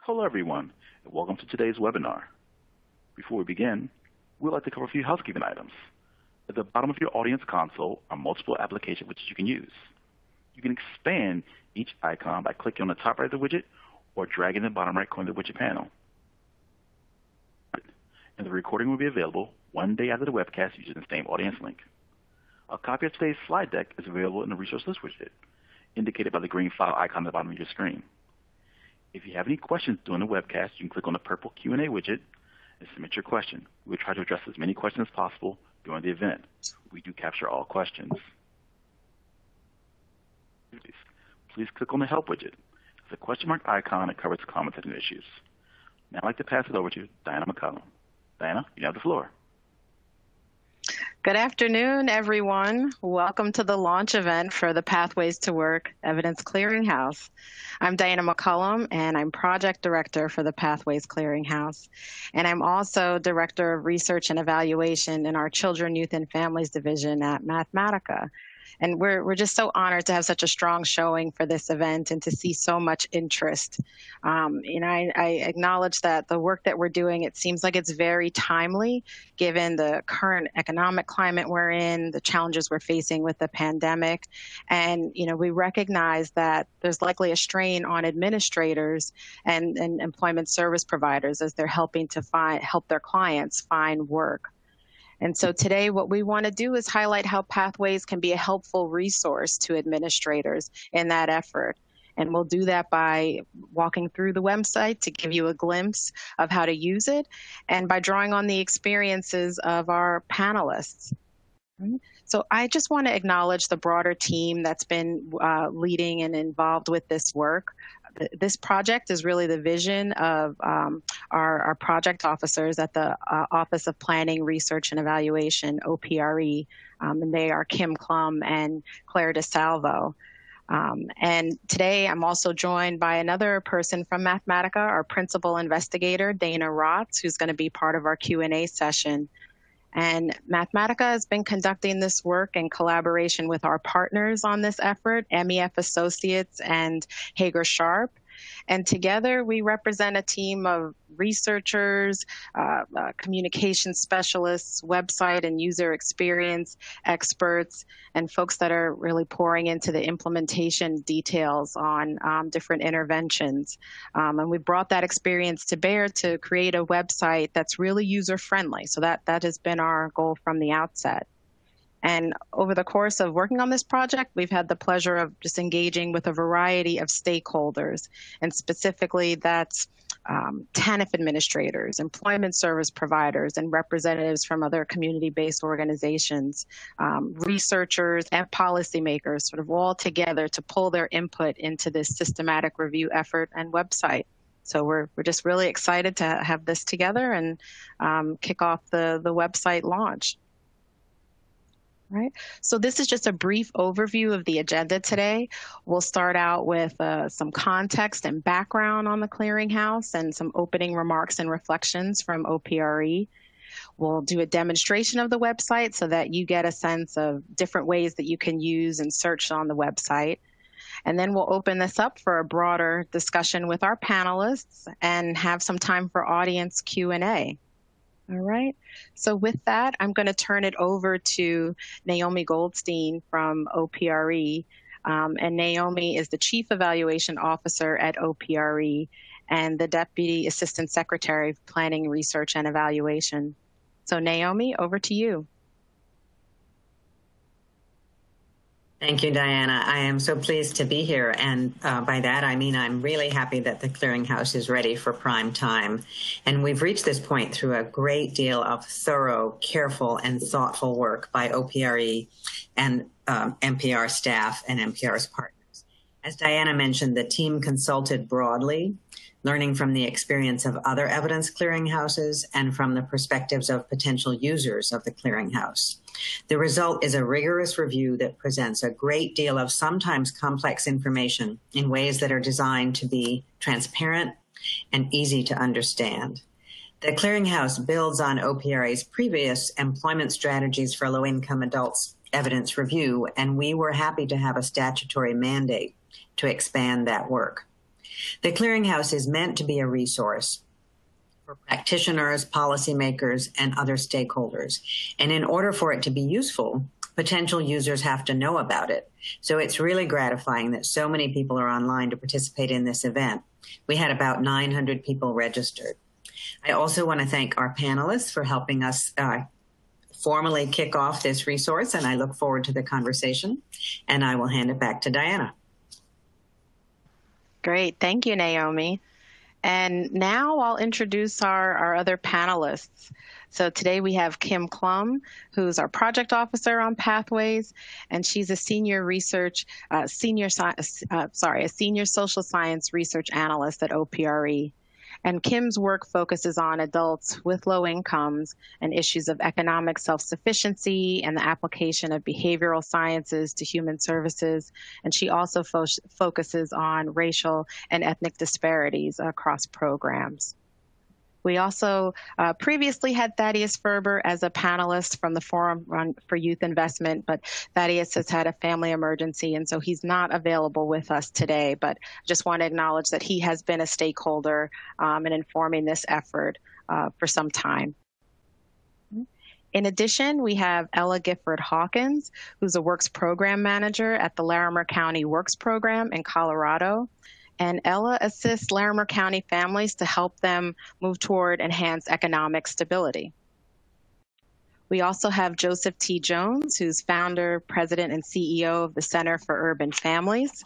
Hello everyone, and welcome to today's webinar. Before we begin, we'd like to cover a few housekeeping items. At the bottom of your audience console are multiple application widgets you can use. You can expand each icon by clicking on the top right of the widget or dragging the bottom right corner of the widget panel. And the recording will be available one day after the webcast using the same audience link. A copy of today's slide deck is available in the resource list widget, indicated by the green file icon at the bottom of your screen. If you have any questions during the webcast, you can click on the purple Q&A widget and submit your question. We will try to address as many questions as possible during the event. We do capture all questions. Please click on the Help widget. It's a question mark icon that covers comments and issues. Now I'd like to pass it over to Diana McCollum. Diana, you have the floor. Good afternoon, everyone. Welcome to the launch event for the Pathways to Work Evidence Clearinghouse. I'm Diana McCollum, and I'm Project Director for the Pathways Clearinghouse. And I'm also Director of Research and Evaluation in our Children, Youth, and Families Division at Mathematica. And we're just so honored to have such a strong showing for this event and to see so much interest. I acknowledge that the work that we're doing, it seems like it's very timely given the current economic climate we're in, the challenges we're facing with the pandemic. And, we recognize that there's likely a strain on administrators and employment service providers as they're helping to help their clients find work. And so today what we want to do is highlight how Pathways can be a helpful resource to administrators in that effort. And we'll do that by walking through the website to give you a glimpse of how to use it and by drawing on the experiences of our panelists. So I just want to acknowledge the broader team that's been leading and involved with this work. This project is really the vision of our project officers at the Office of Planning, Research, and Evaluation, OPRE, and they are Kim Klum and Claire DeSalvo. And today I'm also joined by another person from Mathematica, our principal investigator, Dana Rotz, who's going to be part of our Q&A session. And Mathematica has been conducting this work in collaboration with our partners on this effort, MEF Associates and Hager Sharp. And together we represent a team of researchers, communication specialists, website and user experience experts, and folks that are really pouring into the implementation details on different interventions. And we brought that experience to bear to create a website that's really user-friendly. So that has been our goal from the outset. And over the course of working on this project, we've had the pleasure of just engaging with a variety of stakeholders. And specifically, that's TANF administrators, employment service providers, and representatives from other community-based organizations, researchers and policymakers, sort of all together to pull their input into this systematic review effort and website. So we're just really excited to have this together and kick off the website launch. Right. So this is just a brief overview of the agenda today. We'll start out with some context and background on the clearinghouse and some opening remarks and reflections from OPRE. We'll do a demonstration of the website so that you get a sense of different ways that you can use and search on the website. And then we'll open this up for a broader discussion with our panelists and have some time for audience Q&A. All right. So with that, I'm going to turn it over to Naomi Goldstein from OPRE. And Naomi is the Chief Evaluation Officer at OPRE and the Deputy Assistant Secretary of Planning, Research, and Evaluation. So Naomi, over to you. Thank you, Diana. I am so pleased to be here. And by that, I mean I'm really happy that the clearinghouse is ready for prime time. And we've reached this point through a great deal of thorough, careful, and thoughtful work by OPRE and NPR staff and NPR's partners. As Diana mentioned, the team consulted broadly, learning from the experience of other evidence clearinghouses and from the perspectives of potential users of the clearinghouse. The result is a rigorous review that presents a great deal of sometimes complex information in ways that are designed to be transparent and easy to understand. The clearinghouse builds on OPRE's previous employment strategies for low-income adults evidence review, and we were happy to have a statutory mandate to expand that work. The Clearinghouse is meant to be a resource for practitioners, policymakers, and other stakeholders. And in order for it to be useful, potential users have to know about it. So it's really gratifying that so many people are online to participate in this event. We had about 900 people registered. I also want to thank our panelists for helping us formally kick off this resource, and I look forward to the conversation. And I will hand it back to Diana. Great. Thank you, Naomi. And now I'll introduce our other panelists. So today we have Kim Klum, who's our project officer on Pathways, and she's a senior social science research analyst at OPRE. And Kim's work focuses on adults with low incomes and issues of economic self-sufficiency and the application of behavioral sciences to human services. And she also focuses on racial and ethnic disparities across programs. We also previously had Thaddeus Ferber as a panelist from the Forum for Youth Investment, but Thaddeus has had a family emergency, and so he's not available with us today. But I just want to acknowledge that he has been a stakeholder in informing this effort for some time. In addition, we have Ella Gifford Hawkins, who's a Works Program Manager at the Larimer County Works Program in Colorado. And Ella assists Larimer County families to help them move toward enhanced economic stability. We also have Joseph T. Jones, who's founder, president, and CEO of the Center for Urban Families.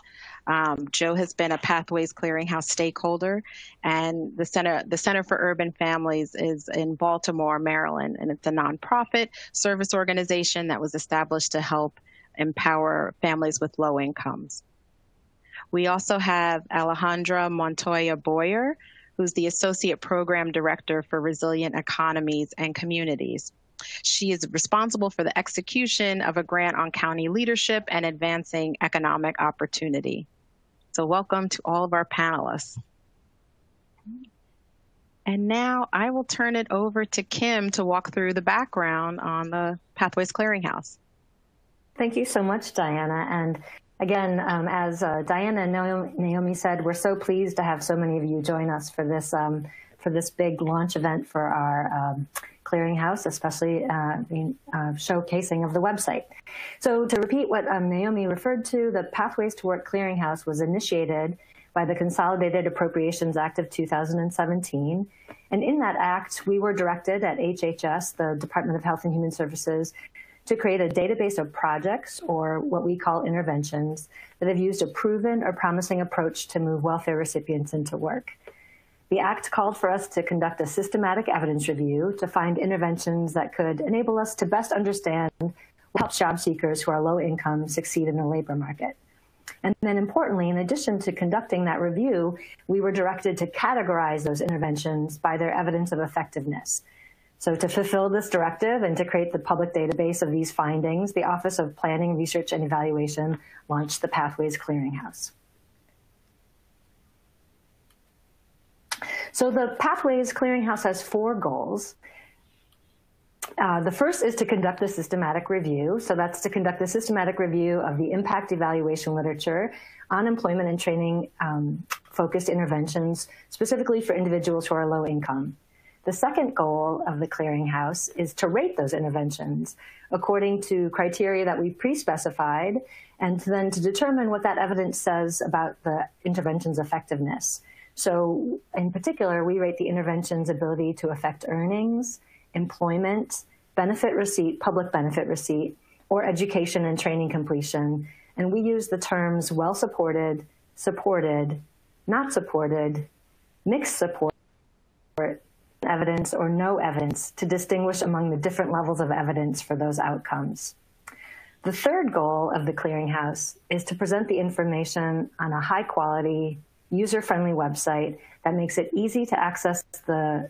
Joe has been a Pathways Clearinghouse stakeholder, and the Center for Urban Families is in Baltimore, Maryland, and it's a nonprofit service organization that was established to help empower families with low incomes. We also have Alejandra Montoya Boyer, who's the Associate Program Director for Resilient Economies and Communities. She is responsible for the execution of a grant on county leadership and advancing economic opportunity. So welcome to all of our panelists. And now I will turn it over to Kim to walk through the background on the Pathways Clearinghouse. Thank you so much, Diana. And again, as Diana and Naomi said, we're so pleased to have so many of you join us for this big launch event for our clearinghouse, especially showcasing of the website. So to repeat what Naomi referred to, the Pathways to Work Clearinghouse was initiated by the Consolidated Appropriations Act of 2017. And in that act, we were directed at HHS, the Department of Health and Human Services, to create a database of projects, or what we call interventions, that have used a proven or promising approach to move welfare recipients into work. The Act called for us to conduct a systematic evidence review to find interventions that could enable us to best understand what helps job seekers who are low income succeed in the labor market. And then importantly, in addition to conducting that review, we were directed to categorize those interventions by their evidence of effectiveness. So to fulfill this directive and to create the public database of these findings, the Office of Planning, Research, and Evaluation launched the Pathways Clearinghouse. So the Pathways Clearinghouse has 4 goals. The first is to conduct a systematic review. So that's to conduct a systematic review of the impact evaluation literature on employment and training focused interventions, specifically for individuals who are low income. The second goal of the clearinghouse is to rate those interventions according to criteria that we pre-specified, and then to determine what that evidence says about the intervention's effectiveness. So in particular, we rate the intervention's ability to affect earnings, employment, benefit receipt, public benefit receipt, or education and training completion. And we use the terms well-supported, supported, not supported, mixed support, evidence, or no evidence to distinguish among the different levels of evidence for those outcomes. The third goal of the clearinghouse is to present the information on a high-quality, user-friendly website that makes it easy to access the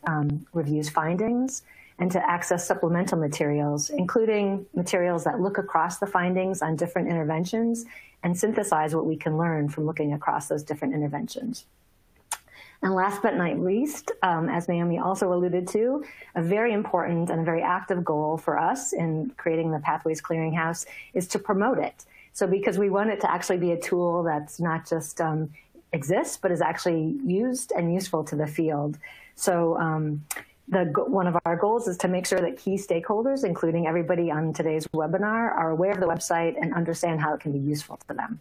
review's findings and to access supplemental materials, including materials that look across the findings on different interventions and synthesize what we can learn from looking across those different interventions. And last but not least, as Naomi also alluded to, a very important and a very active goal for us in creating the Pathways Clearinghouse is to promote it. So because we want it to actually be a tool that's not just exists, but is actually used and useful to the field. So one of our goals is to make sure that key stakeholders, including everybody on today's webinar, are aware of the website and understand how it can be useful to them.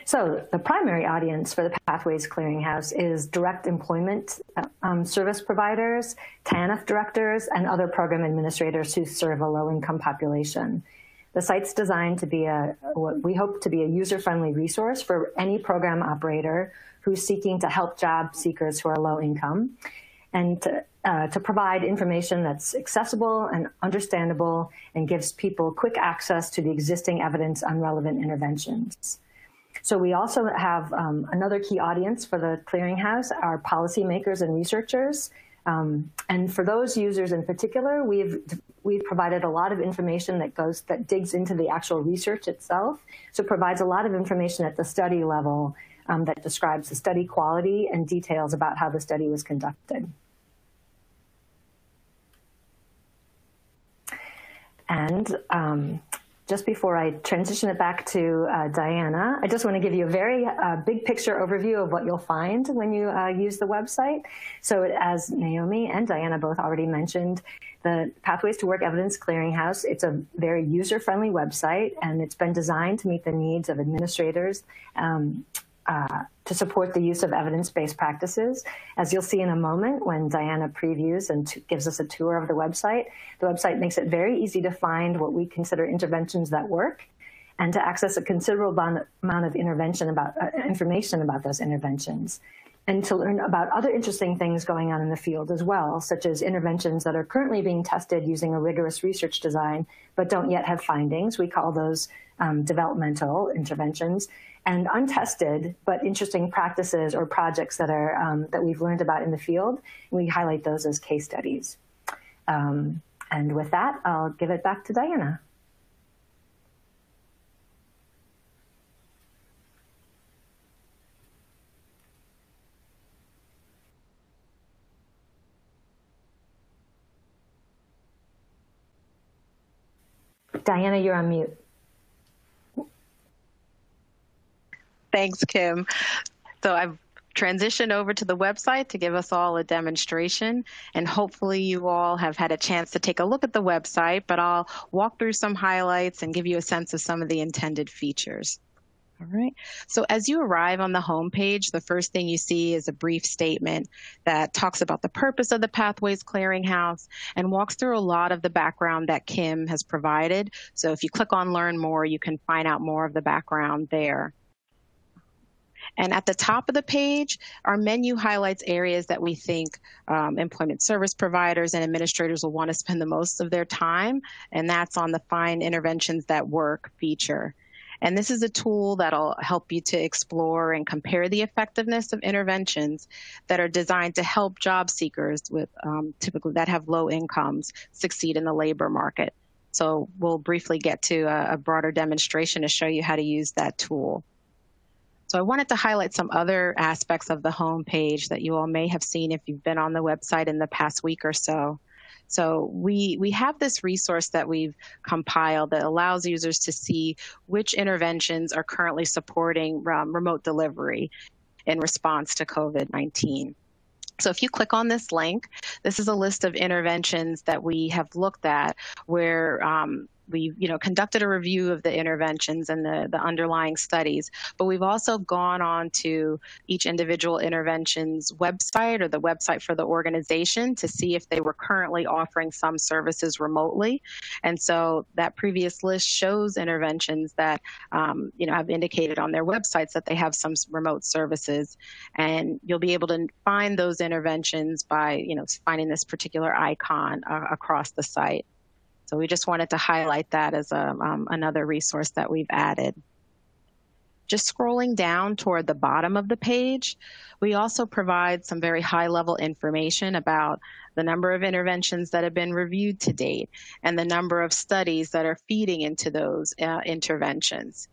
So the primary audience for the Pathways Clearinghouse is direct employment service providers, TANF directors, and other program administrators who serve a low-income population. The site's designed to be what we hope to be a user-friendly resource for any program operator who's seeking to help job seekers who are low income, and to provide information that's accessible and understandable and gives people quick access to the existing evidence on relevant interventions. So we also have another key audience for the clearinghouse, are policymakers and researchers. And for those users in particular, we've provided a lot of information that digs into the actual research itself. So it provides a lot of information at the study level that describes the study quality and details about how the study was conducted. And just before I transition it back to Diana, I just want to give you a very big picture overview of what you'll find when you use the website. So as Naomi and Diana both already mentioned, the Pathways to Work Evidence Clearinghouse, it's a very user-friendly website, and it's been designed to meet the needs of administrators to support the use of evidence-based practices. As you'll see in a moment when Diana previews and gives us a tour of the website makes it very easy to find what we consider interventions that work, and to access a considerable amount of information about those interventions, and to learn about other interesting things going on in the field as well, such as interventions that are currently being tested using a rigorous research design but don't yet have findings. We call those developmental interventions, and untested but interesting practices or projects that are that we've learned about in the field. We highlight those as case studies. And with that, I'll give it back to Diana. Diana, you're on mute. Thanks, Kim. So I've transitioned over to the website to give us all a demonstration, and hopefully you all have had a chance to take a look at the website, but I'll walk through some highlights and give you a sense of some of the intended features. All right. So as you arrive on the home page, the first thing you see is a brief statement that talks about the purpose of the Pathways Clearinghouse and walks through a lot of the background that Kim has provided. So if you click on Learn More, you can find out more of the background there. And at the top of the page, our menu highlights areas that we think employment service providers and administrators will want to spend the most of their time, and that's on the Find Interventions That Work feature. And this is a tool that'll help you to explore and compare the effectiveness of interventions that are designed to help job seekers with typically that have low incomes succeed in the labor market. So we'll briefly get to a broader demonstration to show you how to use that tool. So I wanted to highlight some other aspects of the home page that you all may have seen if you've been on the website in the past week or so. So we have this resource that we've compiled that allows users to see which interventions are currently supporting remote delivery in response to COVID-19. So if you click on this link, this is a list of interventions that we have looked at where we've conducted a review of the interventions and the underlying studies, but we've also gone on to each individual intervention's website or the website for the organization to see if they were currently offering some services remotely. And so that previous list shows interventions that have indicated on their websites that they have some remote services, and you'll be able to find those interventions by finding this particular icon across the site. So we just wanted to highlight that as another resource that we've added. Just scrolling down toward the bottom of the page, we also provide some very high-level information about the number of interventions that have been reviewed to date and the number of studies that are feeding into those interventions.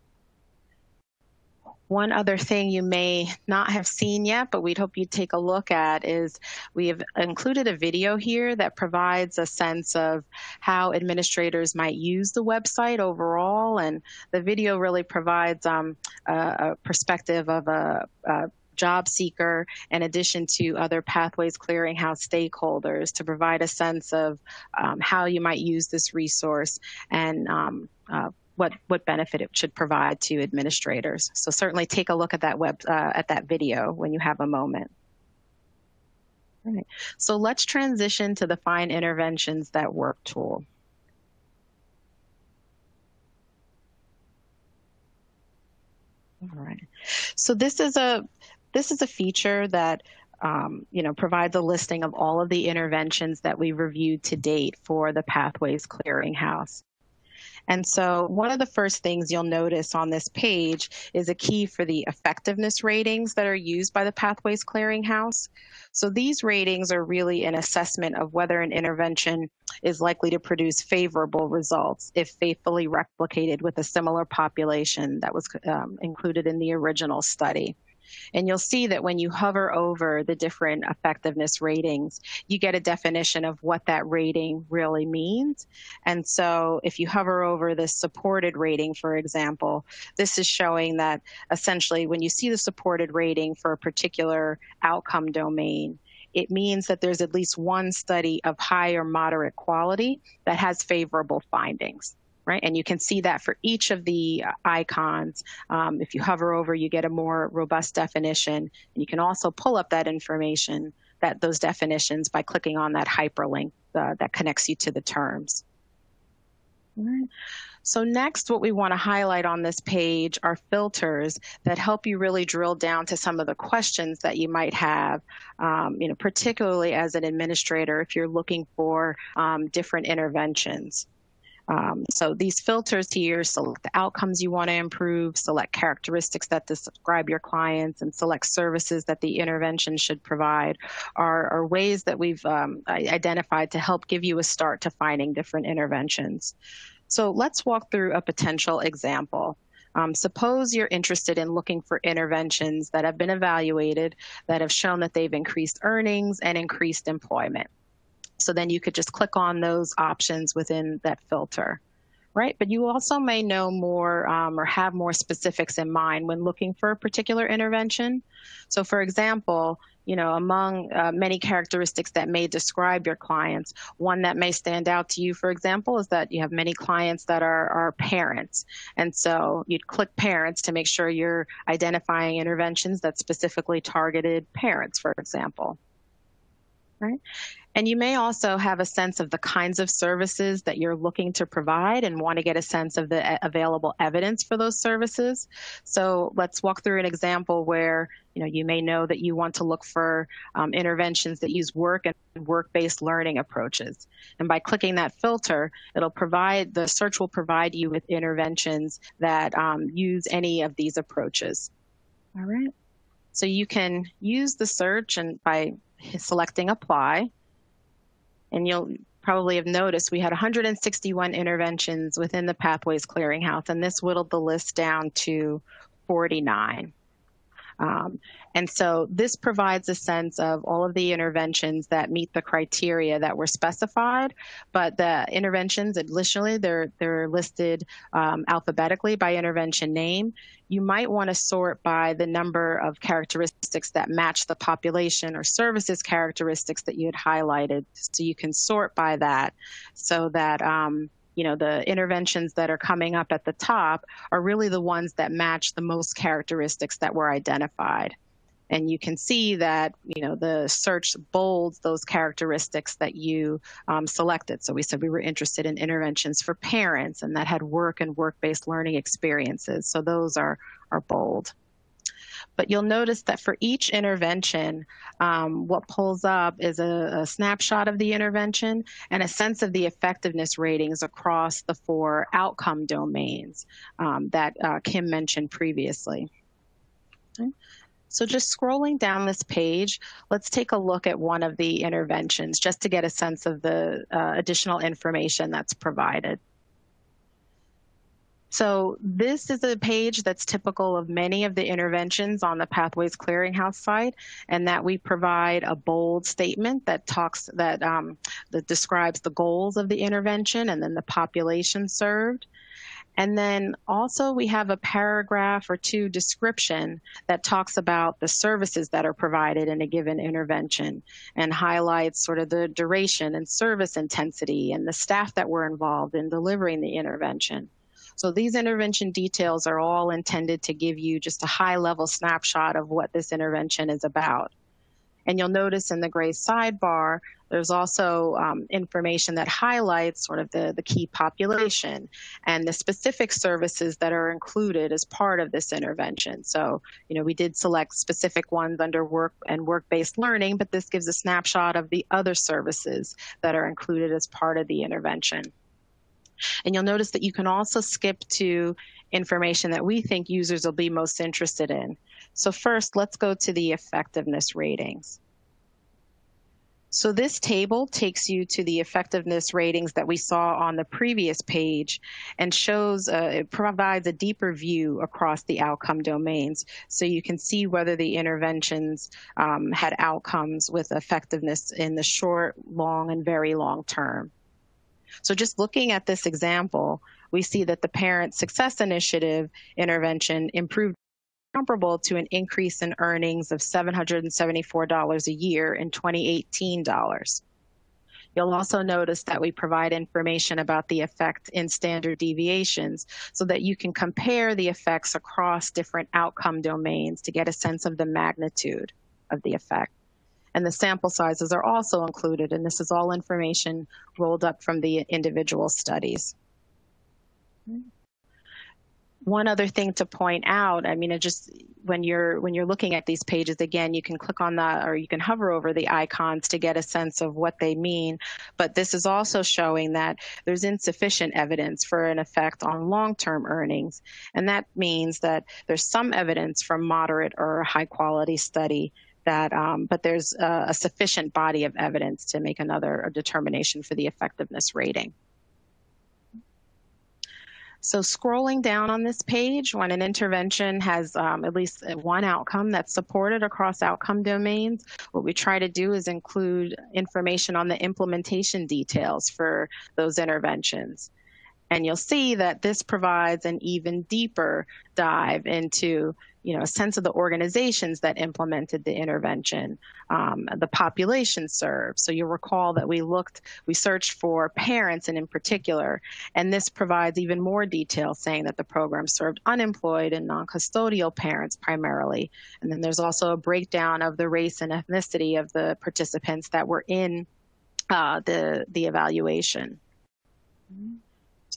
One other thing you may not have seen yet, but we'd hope you'd take a look at, is we have included a video here that provides a sense of how administrators might use the website overall. And the video really provides a perspective of a job seeker in addition to other Pathways Clearinghouse stakeholders to provide a sense of how you might use this resource and what benefit it should provide to administrators. So certainly take a look at that video when you have a moment. All right. So let's transition to the Find Interventions That Work tool. All right. So this is a feature that provides a listing of all of the interventions that we've reviewed to date for the Pathways Clearinghouse. And so one of the first things you'll notice on this page is a key for the effectiveness ratings that are used by the Pathways Clearinghouse. So these ratings are really an assessment of whether an intervention is likely to produce favorable results if faithfully replicated with a similar population that was included in the original study. And you'll see that when you hover over the different effectiveness ratings, you get a definition of what that rating really means. And so if you hover over the supported rating, for example, this is showing that essentially when you see the supported rating for a particular outcome domain, it means that there's at least one study of high or moderate quality that has favorable findings. Right? And you can see that for each of the icons. If you hover over, you get a more robust definition. And you can also pull up that information, those definitions, by clicking on that hyperlink that connects you to the terms. All right. So next, what we want to highlight on this page are filters that help you really drill down to some of the questions that you might have, particularly as an administrator if you're looking for different interventions. So these filters here select the outcomes you want to improve, select characteristics that describe your clients, and select services that the intervention should provide are ways that we've identified to help give you a start to finding different interventions. So let's walk through a potential example. Suppose you're interested in looking for interventions that have been evaluated that have shown that they've increased earnings and increased employment. So then you could just click on those options within that filter, right? But you also may know more or have more specifics in mind when looking for a particular intervention. So for example, among many characteristics that may describe your clients, one that may stand out to you, for example, is that you have many clients that are parents. And so you'd click parents to make sure you're identifying interventions that specifically targeted parents, for example, right? And you may also have a sense of the kinds of services that you're looking to provide and want to get a sense of the available evidence for those services. So let's walk through an example where you may know that you want to look for interventions that use work and work-based learning approaches. And by clicking that filter, the search will provide you with interventions that use any of these approaches. All right. So you can use the search and by selecting apply. And you'll probably have noticed we had 161 interventions within the Pathways Clearinghouse, and this whittled the list down to 49. And so this provides a sense of all of the interventions that meet the criteria that were specified, but the interventions, additionally, they're listed alphabetically by intervention name. You might want to sort by the number of characteristics that match the population or services characteristics that you had highlighted. So you can sort by that so that the interventions that are coming up at the top are really the ones that match the most characteristics that were identified. And you can see that, the search bolds those characteristics that you selected. So we said we were interested in interventions for parents and that had work and work-based learning experiences. So those are bold. But you'll notice that for each intervention, what pulls up is a snapshot of the intervention and a sense of the effectiveness ratings across the 4 outcome domains that Kim mentioned previously. Okay. So just scrolling down this page, let's take a look at one of the interventions just to get a sense of the additional information that's provided. So this is a page that's typical of many of the interventions on the Pathways Clearinghouse site, and that we provide a bold statement that that describes the goals of the intervention and then the population served. And then also we have a paragraph or two description that talks about the services that are provided in a given intervention and highlights sort of the duration and service intensity and the staff that were involved in delivering the intervention. So these intervention details are all intended to give you just a high-level snapshot of what this intervention is about. And you'll notice in the gray sidebar, there's also information that highlights sort of the key population and the specific services that are included as part of this intervention. So, we did select specific ones under work and work-based learning, but this gives a snapshot of the other services that are included as part of the intervention. And you'll notice that you can also skip to information that we think users will be most interested in. So first, let's go to the effectiveness ratings. So this table takes you to the effectiveness ratings that we saw on the previous page and shows, it provides a deeper view across the outcome domains. So you can see whether the interventions had outcomes with effectiveness in the short, long, and very long term. So just looking at this example, we see that the Parent Success Initiative intervention improved comparable to an increase in earnings of $774 a year in 2018 dollars. You'll also notice that we provide information about the effect in standard deviations so that you can compare the effects across different outcome domains to get a sense of the magnitude of the effect. And the sample sizes are also included, and this is all information rolled up from the individual studies. One other thing to point out, when you're looking at these pages, again, you can click on that or you can hover over the icons to get a sense of what they mean. But this is also showing that there's insufficient evidence for an effect on long-term earnings. And that means that there's some evidence from moderate or high quality study that, but there's a sufficient body of evidence to make another determination for the effectiveness rating. So scrolling down on this page, when an intervention has at least one outcome that's supported across outcome domains, what we try to do is include information on the implementation details for those interventions. And you'll see that this provides an even deeper dive into a sense of the organizations that implemented the intervention, the population served. So you'll recall that we searched for parents and in particular, and this provides even more detail saying that the program served unemployed and non-custodial parents primarily. And then there's also a breakdown of the race and ethnicity of the participants that were in the evaluation.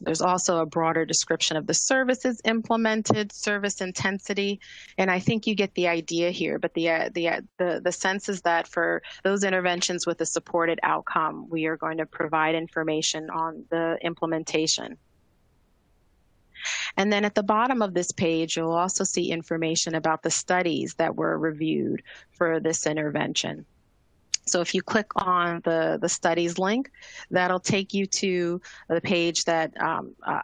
There's also a broader description of the services implemented, service intensity, and I think you get the idea here. But the sense is that for those interventions with a supported outcome, we are going to provide information on the implementation. And then at the bottom of this page, you'll also see information about the studies that were reviewed for this intervention. So if you click on the studies link, that'll take you to the page that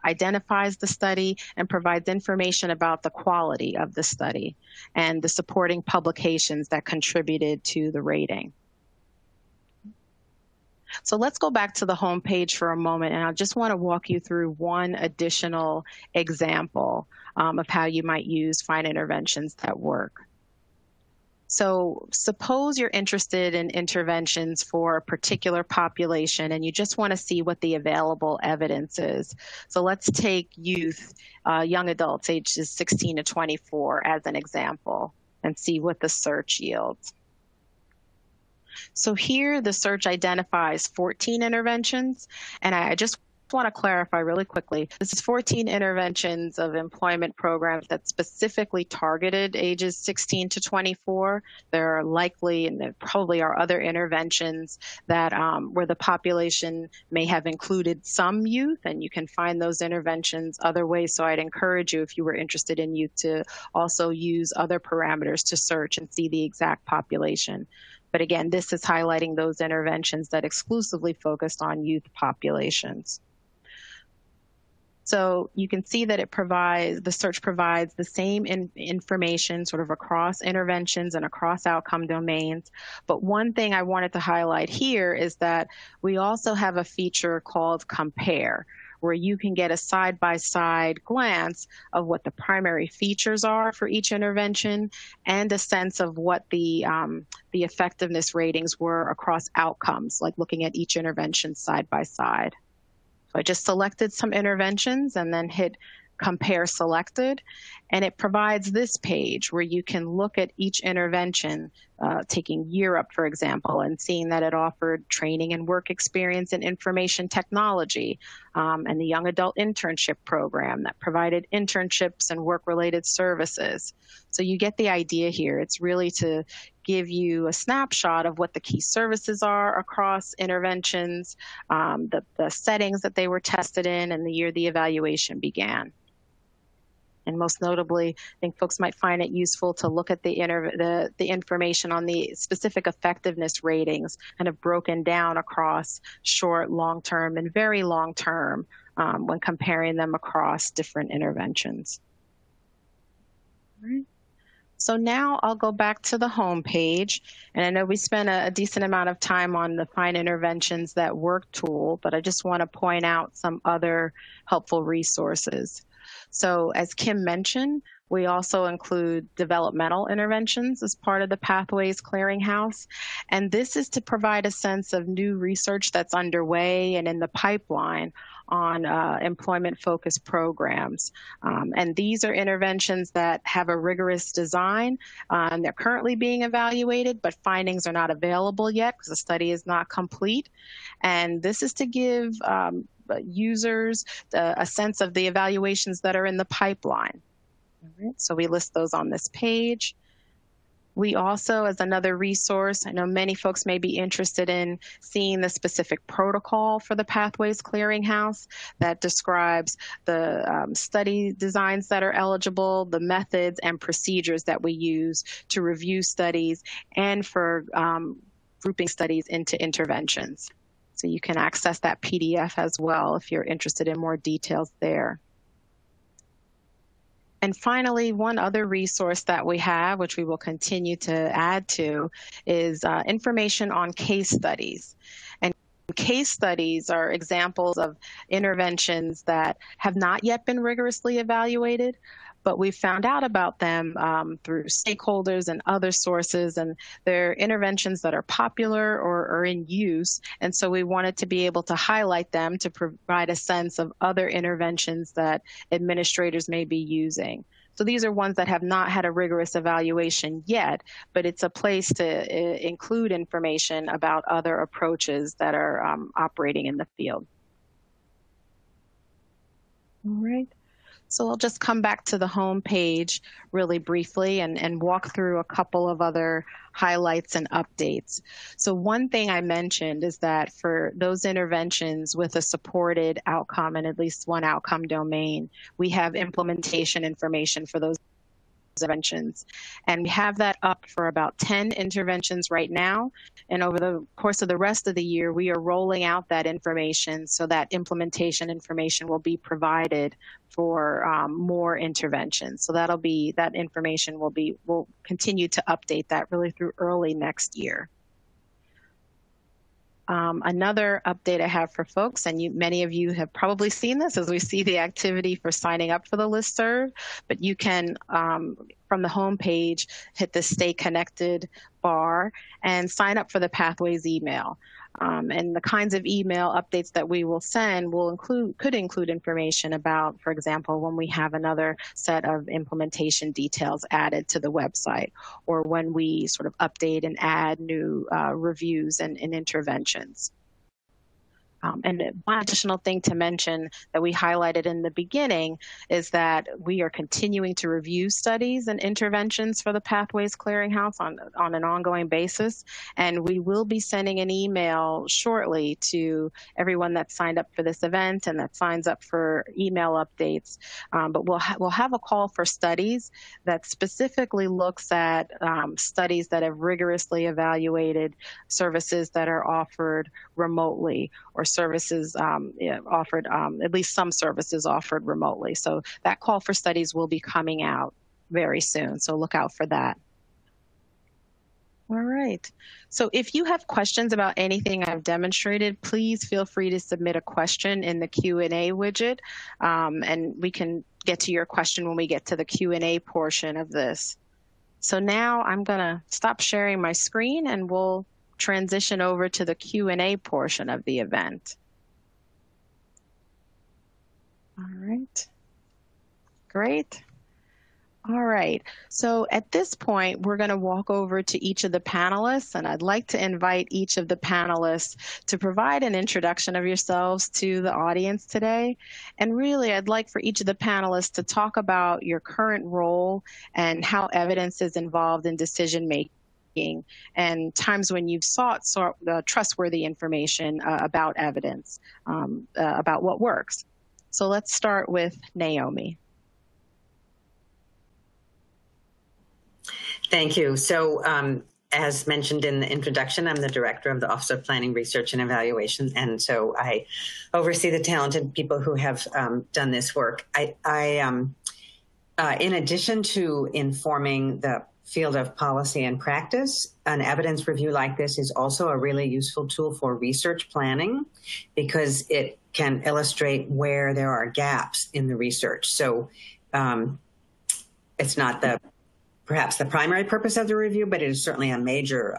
identifies the study and provides information about the quality of the study and the supporting publications that contributed to the rating. So let's go back to the home page for a moment, and I just want to walk you through one additional example of how you might find interventions that work. So suppose you're interested in interventions for a particular population and you just want to see what the available evidence is. So let's take youth, young adults ages 16 to 24 as an example and see what the search yields. So here the search identifies 14 interventions, and I just want to clarify really quickly. This is 14 interventions of employment programs that specifically targeted ages 16 to 24. There are likely, and there probably are other interventions that where the population may have included some youth, and you can find those interventions other ways. So I'd encourage you, if you were interested in youth, to also use other parameters to search and see the exact population. But again, this is highlighting those interventions that exclusively focused on youth populations. So you can see that the search provides the same information sort of across interventions and across outcome domains. But one thing I wanted to highlight here is that we also have a feature called Compare, where you can get a side-by-side glance of what the primary features are for each intervention and a sense of what the effectiveness ratings were across outcomes, like looking at each intervention side by side. So I just selected some interventions and then hit Compare Selected, and it provides this page where you can look at each intervention, taking Europe, for example, and seeing that it offered training and work experience in information technology, and the Young Adult Internship Program that provided internships and work-related services. So you get the idea here. It's really to give you a snapshot of what the key services are across interventions, the settings that they were tested in, and the year the evaluation began. And most notably, I think folks might find it useful to look at the information on the specific effectiveness ratings, kind of broken down across short, long-term, and very long-term when comparing them across different interventions. All right. So now I'll go back to the home page, and I know we spent a decent amount of time on the Find Interventions That Work tool, but I just want to point out some other helpful resources. So as Kim mentioned, we also include developmental interventions as part of the Pathways Clearinghouse, and this is to provide a sense of new research that's underway and in the pipeline on employment-focused programs. And these are interventions that have a rigorous design, and they're currently being evaluated, but findings are not available yet because the study is not complete. And this is to give users a sense of the evaluations that are in the pipeline. All right, so we list those on this page. We also, as another resource, I know many folks may be interested in seeing the specific protocol for the Pathways Clearinghouse that describes the study designs that are eligible, the methods and procedures that we use to review studies and for grouping studies into interventions. So you can access that PDF as well if you're interested in more details there. And finally, one other resource that we have, which we will continue to add to, is information on case studies. And case studies are examples of interventions that have not yet been rigorously evaluated, but we found out about them through stakeholders and other sources, and they're interventions that are popular or are in use, and so we wanted to be able to highlight them to provide a sense of other interventions that administrators may be using. So these are ones that have not had a rigorous evaluation yet, but it's a place to include information about other approaches that are operating in the field. All right. So I'll just come back to the home page really briefly and walk through a couple of other highlights and updates. So one thing I mentioned is that for those interventions with a supported outcome and at least one outcome domain, we have implementation information for those interventions. And we have that up for about 10 interventions right now. And over the course of the rest of the year, we are rolling out that information so that implementation information will be provided for more interventions. So that information we'll continue to update that really through early next year. Another update I have for folks, and many of you have probably seen this as we see the activity for signing up for the Listserv, but you can, from the home page, hit the Stay Connected bar and sign up for the Pathways email. And the kinds of email updates that we will send could include information about, for example, when we have another set of implementation details added to the website, or when we sort of update and add new reviews and interventions. And one additional thing to mention that we highlighted in the beginning is that we are continuing to review studies and interventions for the Pathways Clearinghouse on an ongoing basis. And we will be sending an email shortly to everyone that signed up for this event and that signs up for email updates. But we'll have a call for studies that specifically looks at studies that have rigorously evaluated services that are offered remotely or services offered, at least some services offered remotely. So that call for studies will be coming out very soon. So look out for that. All right. So if you have questions about anything I've demonstrated, please feel free to submit a question in the Q&A widget, and we can get to your question when we get to the Q&A portion of this. So now I'm going to stop sharing my screen and we'll transition over to the Q&A portion of the event. All right. Great. All right, so at this point, we're going to walk over to each of the panelists, and I'd like to invite each of the panelists to provide an introduction of yourselves to the audience today. And really, I'd like for each of the panelists to talk about your current role and how evidence is involved in decision-making and times when you've sought trustworthy information about evidence, about what works. So let's start with Naomi. Thank you. So as mentioned in the introduction, I'm the director of the Office of Planning, Research, and Evaluation. And so I oversee the talented people who have done this work. In addition to informing the field of policy and practice, an evidence review like this is also a really useful tool for research planning because it can illustrate where there are gaps in the research. So it's not perhaps the primary purpose of the review, but it is certainly a major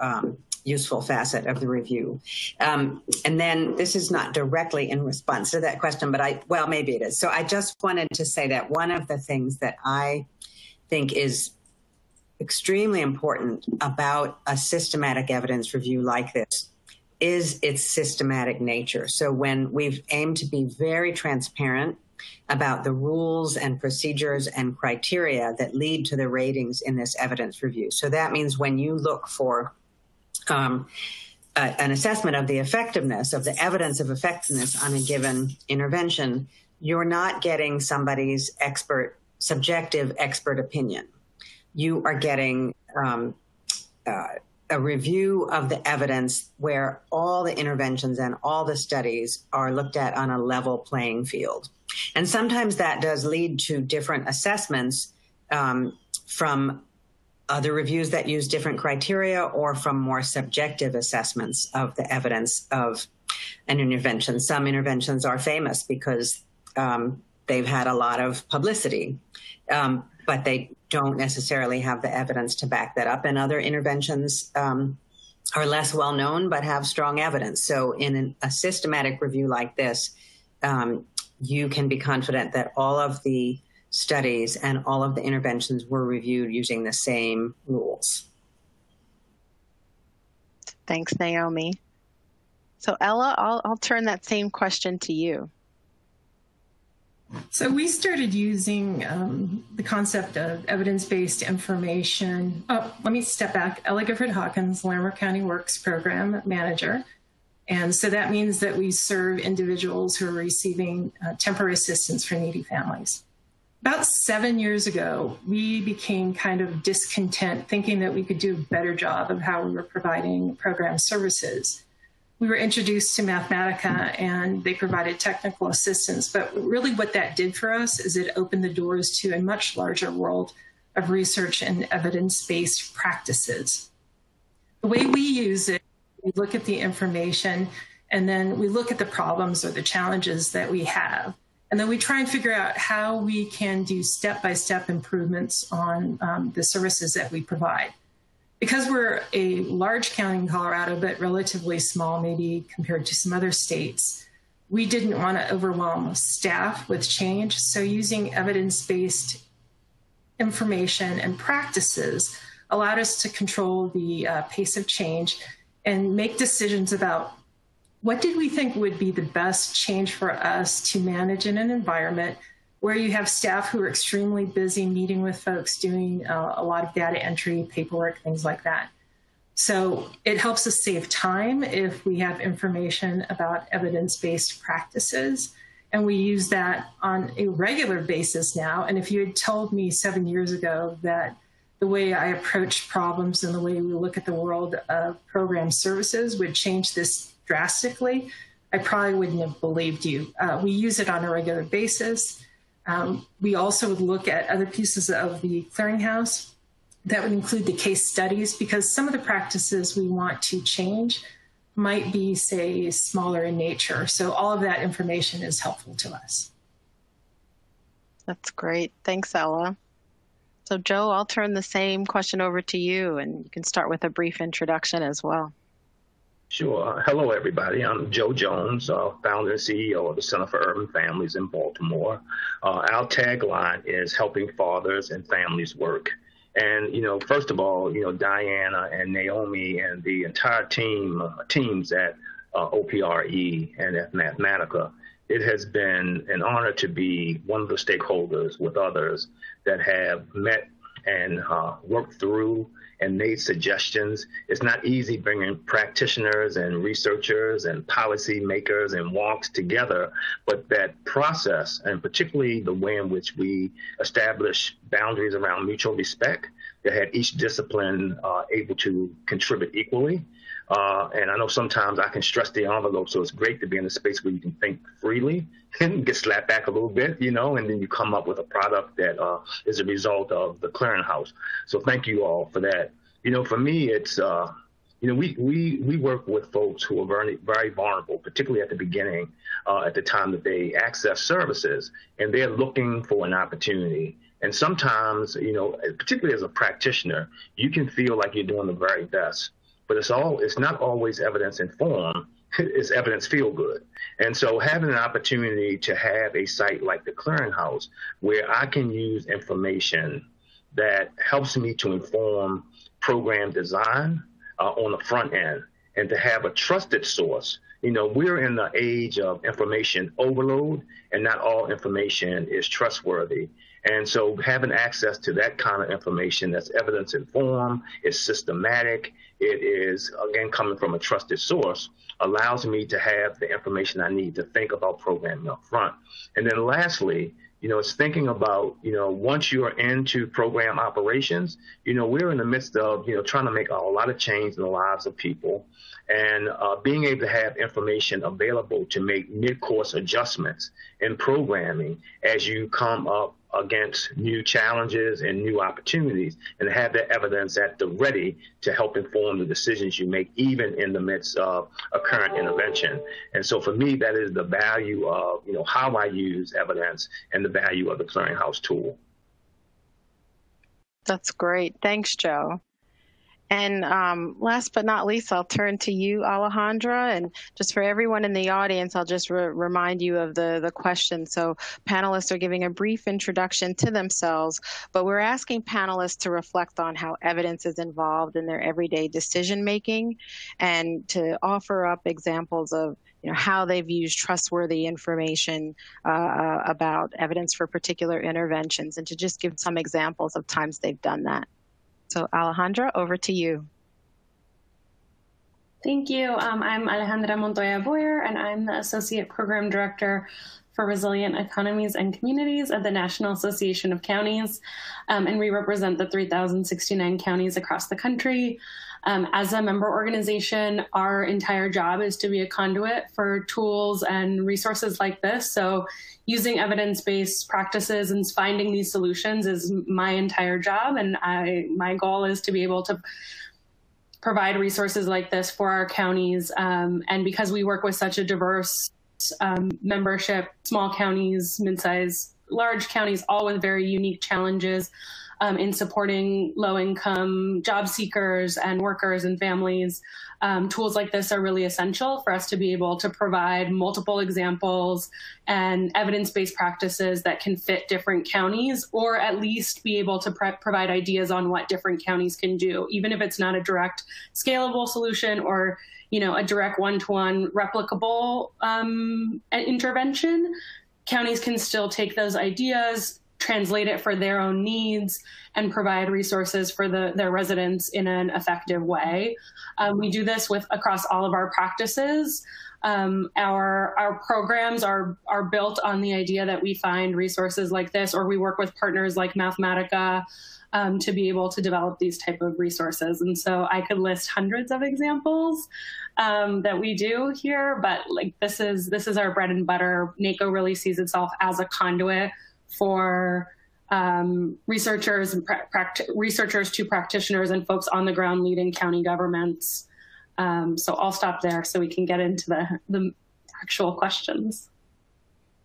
useful facet of the review. And then this is not directly in response to that question, but well, maybe it is. So I just wanted to say that one of the things that I think is extremely important about a systematic evidence review like this is its systematic nature. So when we've aimed to be very transparent about the rules and procedures and criteria that lead to the ratings in this evidence review. So that means when you look for an assessment of the effectiveness, of the evidence of effectiveness on a given intervention, you're not getting somebody's subjective expert opinion. You are getting a review of the evidence where all the interventions and all the studies are looked at on a level playing field. And sometimes that does lead to different assessments from other reviews that use different criteria or from more subjective assessments of the evidence of an intervention. Some interventions are famous because they've had a lot of publicity, but they don't necessarily have the evidence to back that up. And other interventions are less well known but have strong evidence. So in a systematic review like this, you can be confident that all of the studies and all of the interventions were reviewed using the same rules. Thanks, Naomi. So Ella, I'll turn that same question to you. So we started using the concept of evidence-based information. Oh, let me step back. Ella Gifford-Hawkins, Larimer County Works Program Manager. And so that means that we serve individuals who are receiving temporary assistance for needy families. About 7 years ago, we became kind of discontent, thinking that we could do a better job of how we were providing program services. We were introduced to Mathematica and they provided technical assistance. But really what that did for us is it opened the doors to a much larger world of research and evidence-based practices. The way we use it, we look at the information and then we look at the problems or the challenges that we have. And then we try and figure out how we can do step-by-step improvements on the services that we provide. Because we're a large county in Colorado, but relatively small, maybe compared to some other states, we didn't want to overwhelm staff with change. So using evidence-based information and practices allowed us to control the pace of change and make decisions about what did we think would be the best change for us to manage in an environment where you have staff who are extremely busy meeting with folks, doing a lot of data entry, paperwork, things like that. So it helps us save time if we have information about evidence-based practices. And we use that on a regular basis now. And if you had told me 7 years ago that the way I approach problems and the way we look at the world of program services would change this drastically, I probably wouldn't have believed you. We use it on a regular basis. We also would look at other pieces of the clearinghouse. That would include the case studies, because some of the practices we want to change might be, say, smaller in nature. So all of that information is helpful to us. That's great. Thanks, Ella. So Joe, I'll turn the same question over to you, and you can start with a brief introduction as well. Sure. Hello, everybody. I'm Joe Jones, founder and CEO of the Center for Urban Families in Baltimore. Our tagline is helping fathers and families work. And, first of all, Diana and Naomi and the entire teams at OPRE and at Mathematica, it has been an honor to be one of the stakeholders with others that have met and worked through and made suggestions. It's not easy bringing practitioners and researchers and policy makers and wonks together, but that process, and particularly the way in which we establish boundaries around mutual respect, that had each discipline able to contribute equally. And I know sometimes I can stress the envelope, so it's great to be in a space where you can think freely and get slapped back a little bit, and then you come up with a product that is a result of the clearinghouse. So thank you all for that. For me, it's, we work with folks who are very, very vulnerable, particularly at the beginning, at the time that they access services, and they're looking for an opportunity. And sometimes, particularly as a practitioner, you can feel like you're doing the very best. But it's not always evidence informed, it's evidence feel good. And so having an opportunity to have a site like the Clearinghouse where I can use information that helps me to inform program design on the front end, and to have a trusted source. We're in the age of information overload, and not all information is trustworthy. And so having access to that kind of information that's evidence informed, is systematic, it is, again, coming from a trusted source, allows me to have the information I need to think about programming up front. And then lastly, it's thinking about, once you're into program operations, we're in the midst of, trying to make a lot of change in the lives of people, and being able to have information available to make mid-course adjustments in programming as you come up against new challenges and new opportunities, and have that evidence at the ready to help inform the decisions you make, even in the midst of a current intervention. And so for me, that is the value of, how I use evidence and the value of the Clearinghouse tool. That's great. Thanks, Joe. And last but not least, I'll turn to you, Alejandra. And just for everyone in the audience, I'll just remind you of the question. So panelists are giving a brief introduction to themselves, but we're asking panelists to reflect on how evidence is involved in their everyday decision making, and to offer up examples of how they've used trustworthy information about evidence for particular interventions, and to just give some examples of times they've done that. So Alejandra, over to you. Thank you. I'm Alejandra Montoya Boyer, and I'm the Associate Program Director for Resilient Economies and Communities at the National Association of Counties. And we represent the 3,069 counties across the country. As a member organization, our entire job is to be a conduit for tools and resources like this. So using evidence-based practices and finding these solutions is my entire job. And my goal is to be able to provide resources like this for our counties. And because we work with such a diverse membership, small counties, mid-size, large counties, all with very unique challenges, in supporting low-income job seekers and workers and families. Tools like this are really essential for us to be able to provide multiple examples and evidence-based practices that can fit different counties, or at least be able to provide ideas on what different counties can do, even if it's not a direct scalable solution or a direct one-to-one replicable intervention. Counties can still take those ideas, translate it for their own needs, and provide resources for their residents in an effective way. We do this across all of our practices. Our programs are built on the idea that we find resources like this, or we work with partners like Mathematica to be able to develop these type of resources. And so I could list hundreds of examples that we do here, but like this is our bread and butter. NACO really sees itself as a conduit for researchers to practitioners and folks on the ground leading county governments. So I'll stop there so we can get into the actual questions.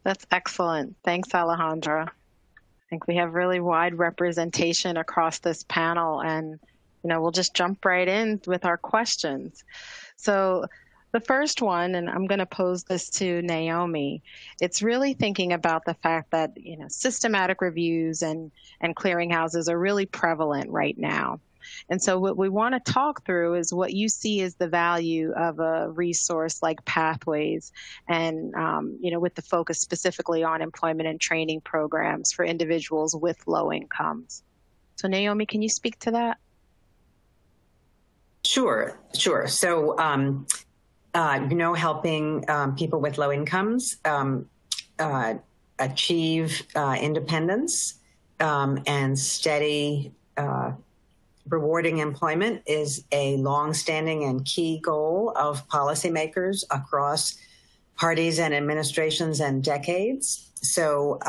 That's excellent. Thanks, Alejandra. I think we have really wide representation across this panel, and we'll just jump right in with our questions. So the first one, and I'm going to pose this to Naomi, it's really thinking about the fact that systematic reviews and clearinghouses are really prevalent right now. And so what we want to talk through is what you see as the value of a resource like Pathways, and with the focus specifically on employment and training programs for individuals with low incomes. So Naomi, can you speak to that? Sure. So, helping people with low incomes achieve independence and steady rewarding employment is a longstanding and key goal of policymakers across parties and administrations and decades. So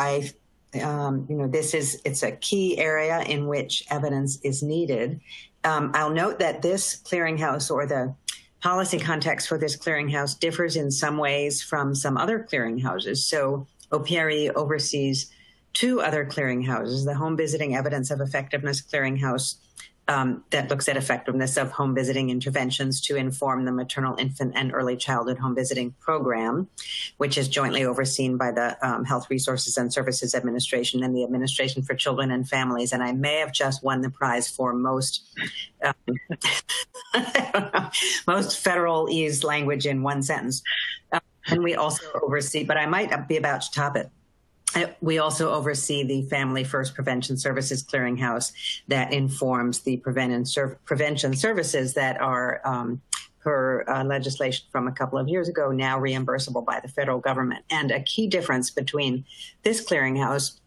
it's a key area in which evidence is needed. I'll note that this clearinghouse, or the policy context for this clearinghouse, differs in some ways from some other clearinghouses. So OPRE oversees two other clearinghouses: the Home Visiting Evidence of Effectiveness Clearinghouse, that looks at effectiveness of home visiting interventions to inform the maternal, infant, and early childhood home visiting program, which is jointly overseen by the Health Resources and Services Administration and the Administration for Children and Families. And I may have just won the prize for most most federal-ease language in one sentence. And we also oversee, but I might be about to top it. We also oversee the Family First Prevention Services Clearinghouse that informs the prevention services that are, per legislation from a couple of years ago, now reimbursable by the federal government. And a key difference between this clearinghouse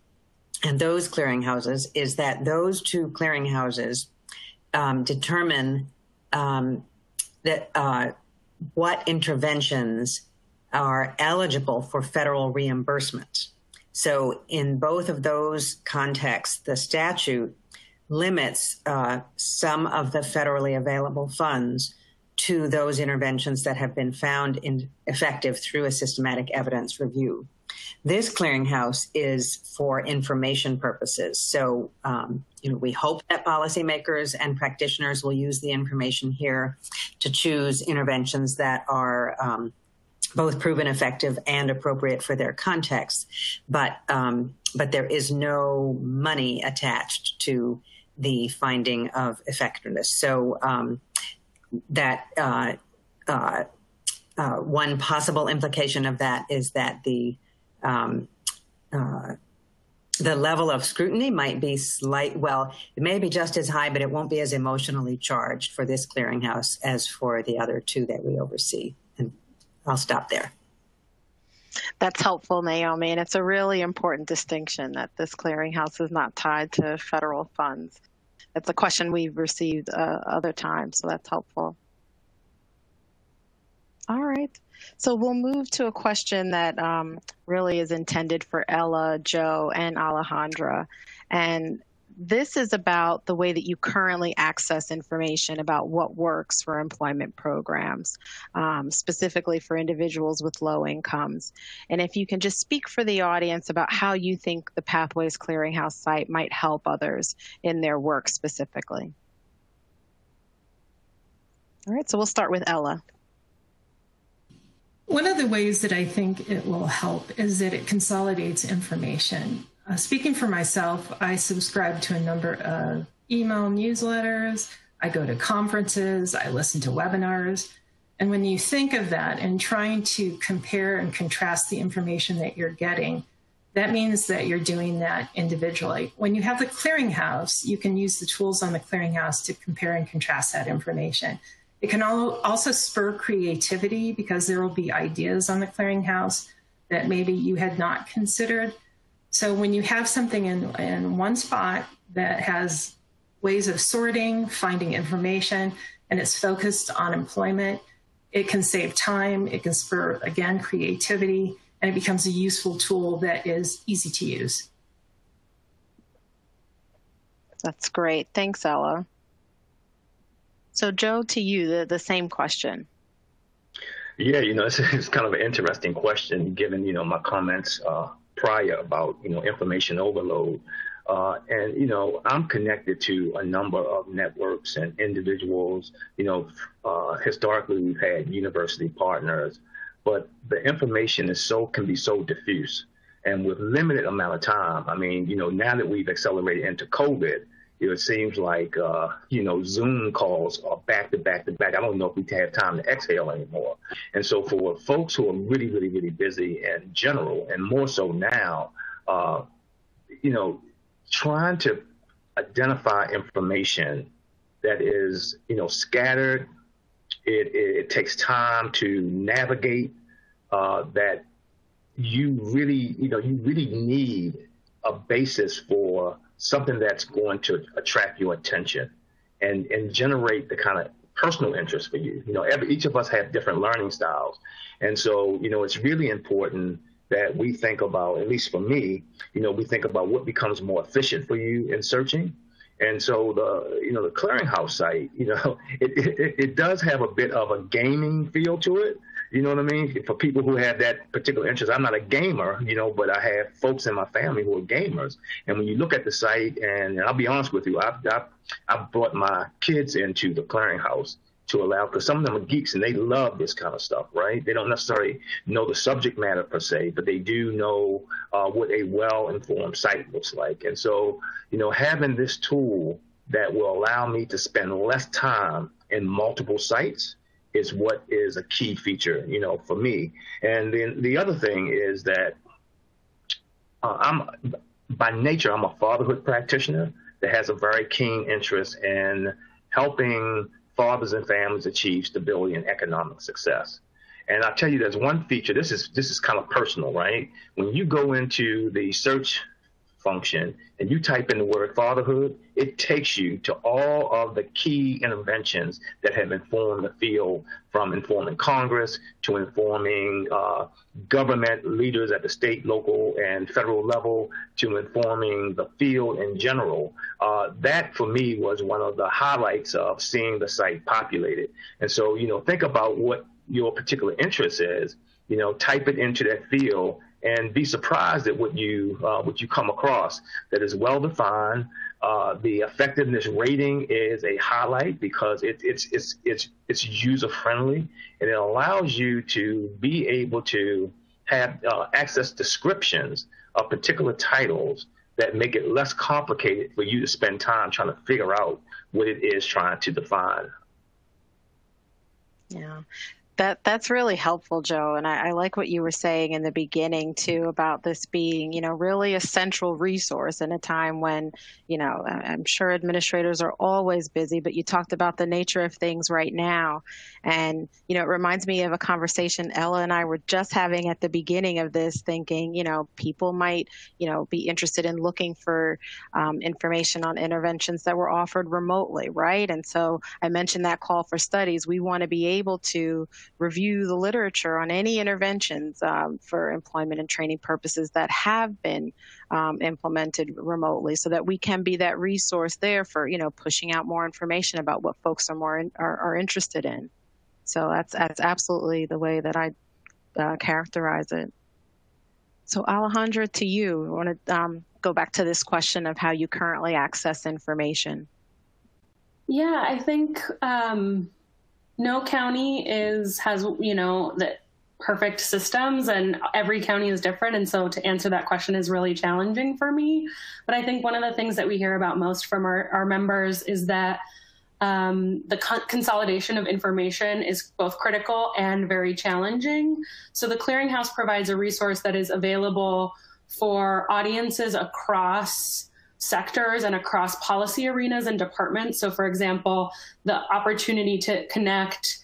and those clearinghouses is that those two clearinghouses determine what interventions are eligible for federal reimbursement. So in both of those contexts, the statute limits some of the federally available funds to those interventions that have been found effective through a systematic evidence review. This clearinghouse is for information purposes. So, we hope that policymakers and practitioners will use the information here to choose interventions that are both proven effective and appropriate for their context, but there is no money attached to the finding of effectiveness. So one possible implication of that is that the level of scrutiny might be it may be just as high, but it won't be as emotionally charged for this clearinghouse as for the other two that we oversee. I'll stop there. That's helpful, Naomi, and it's a really important distinction that this clearinghouse is not tied to federal funds. It's a question we've received other times, so that's helpful. All right, so we'll move to a question that really is intended for Ella, Joe, and Alejandra. And this is about the way that you currently access information about what works for employment programs, specifically for individuals with low incomes. And if you can just speak for the audience about how you think the Pathways Clearinghouse site might help others in their work specifically. All right, so we'll start with Ella. One of the ways that I think it will help is that it consolidates information. Speaking for myself, I subscribe to a number of email newsletters, I go to conferences, I listen to webinars. And when you think of that and trying to compare and contrast the information that you're getting, that means that you're doing that individually. When you have the clearinghouse, you can use the tools on the clearinghouse to compare and contrast that information. It can also spur creativity because there will be ideas on the clearinghouse that maybe you had not considered. So when you have something in one spot that has ways of sorting, finding information, and it's focused on employment, it can save time, it can spur, again, creativity, and it becomes a useful tool that is easy to use. That's great. Thanks, Ella. So Joe, to you, the same question. Yeah, it's kind of an interesting question given, my comments prior about, information overload. And, I'm connected to a number of networks and individuals. Historically, we've had university partners, but the information can be so diffuse. And with limited amount of time, now that we've accelerated into COVID, it seems like, Zoom calls are back to back to back. I don't know if we have time to exhale anymore. And so for folks who are really, really, really busy in general, and more so now, trying to identify information that is, scattered, it takes time to navigate, that you really need a basis for something that's going to attract your attention and generate the kind of personal interest for you. Each of us have different learning styles. And so, it's really important that we think about, at least for me, we think about what becomes more efficient for you in searching. And so the clearinghouse site, it does have a bit of a gaming feel to it. You know what I mean? For people who have that particular interest, I'm not a gamer, but I have folks in my family who are gamers. And when you look at the site, and I'll be honest with you, I've brought my kids into the clearinghouse to allow, because some of them are geeks and they love this kind of stuff, right? They don't necessarily know the subject matter per se, but they do know what a well-informed site looks like. And so, having this tool that will allow me to spend less time in multiple sites is what is a key feature, for me. And then the other thing is that by nature, I'm a fatherhood practitioner that has a very keen interest in helping fathers and families achieve stability and economic success. And I'll tell you, there's one feature, this is kind of personal, right? When you go into the search function and you type in the word fatherhood, it takes you to all of the key interventions that have informed the field, from informing Congress to informing government leaders at the state, local, and federal level, to informing the field in general. That, for me, was one of the highlights of seeing the site populated. And so, think about what your particular interest is, type it into that field and be surprised at what you come across that is well defined. The effectiveness rating is a highlight because it's user friendly, and it allows you to be able to have access descriptions of particular titles that make it less complicated for you to spend time trying to figure out what it is trying to define. Yeah. That's really helpful, Joe. And I like what you were saying in the beginning, too, about this being, really a central resource in a time when, I'm sure administrators are always busy, but you talked about the nature of things right now. And, it reminds me of a conversation Ella and I were just having at the beginning of this, thinking, people might, be interested in looking for information on interventions that were offered remotely, right? And so I mentioned that call for studies. We want to be able to review the literature on any interventions for employment and training purposes that have been implemented remotely, so that we can be that resource there for, pushing out more information about what folks are interested in. So that's absolutely the way that I characterize it. So Alejandra, to you, I want to go back to this question of how you currently access information. Yeah, I think no county has the perfect systems, and every county is different. And so to answer that question is really challenging for me. But I think one of the things that we hear about most from our members is that the consolidation of information is both critical and very challenging. So the Clearinghouse provides a resource that is available for audiences across sectors and across policy arenas and departments. So, for example, the opportunity to connect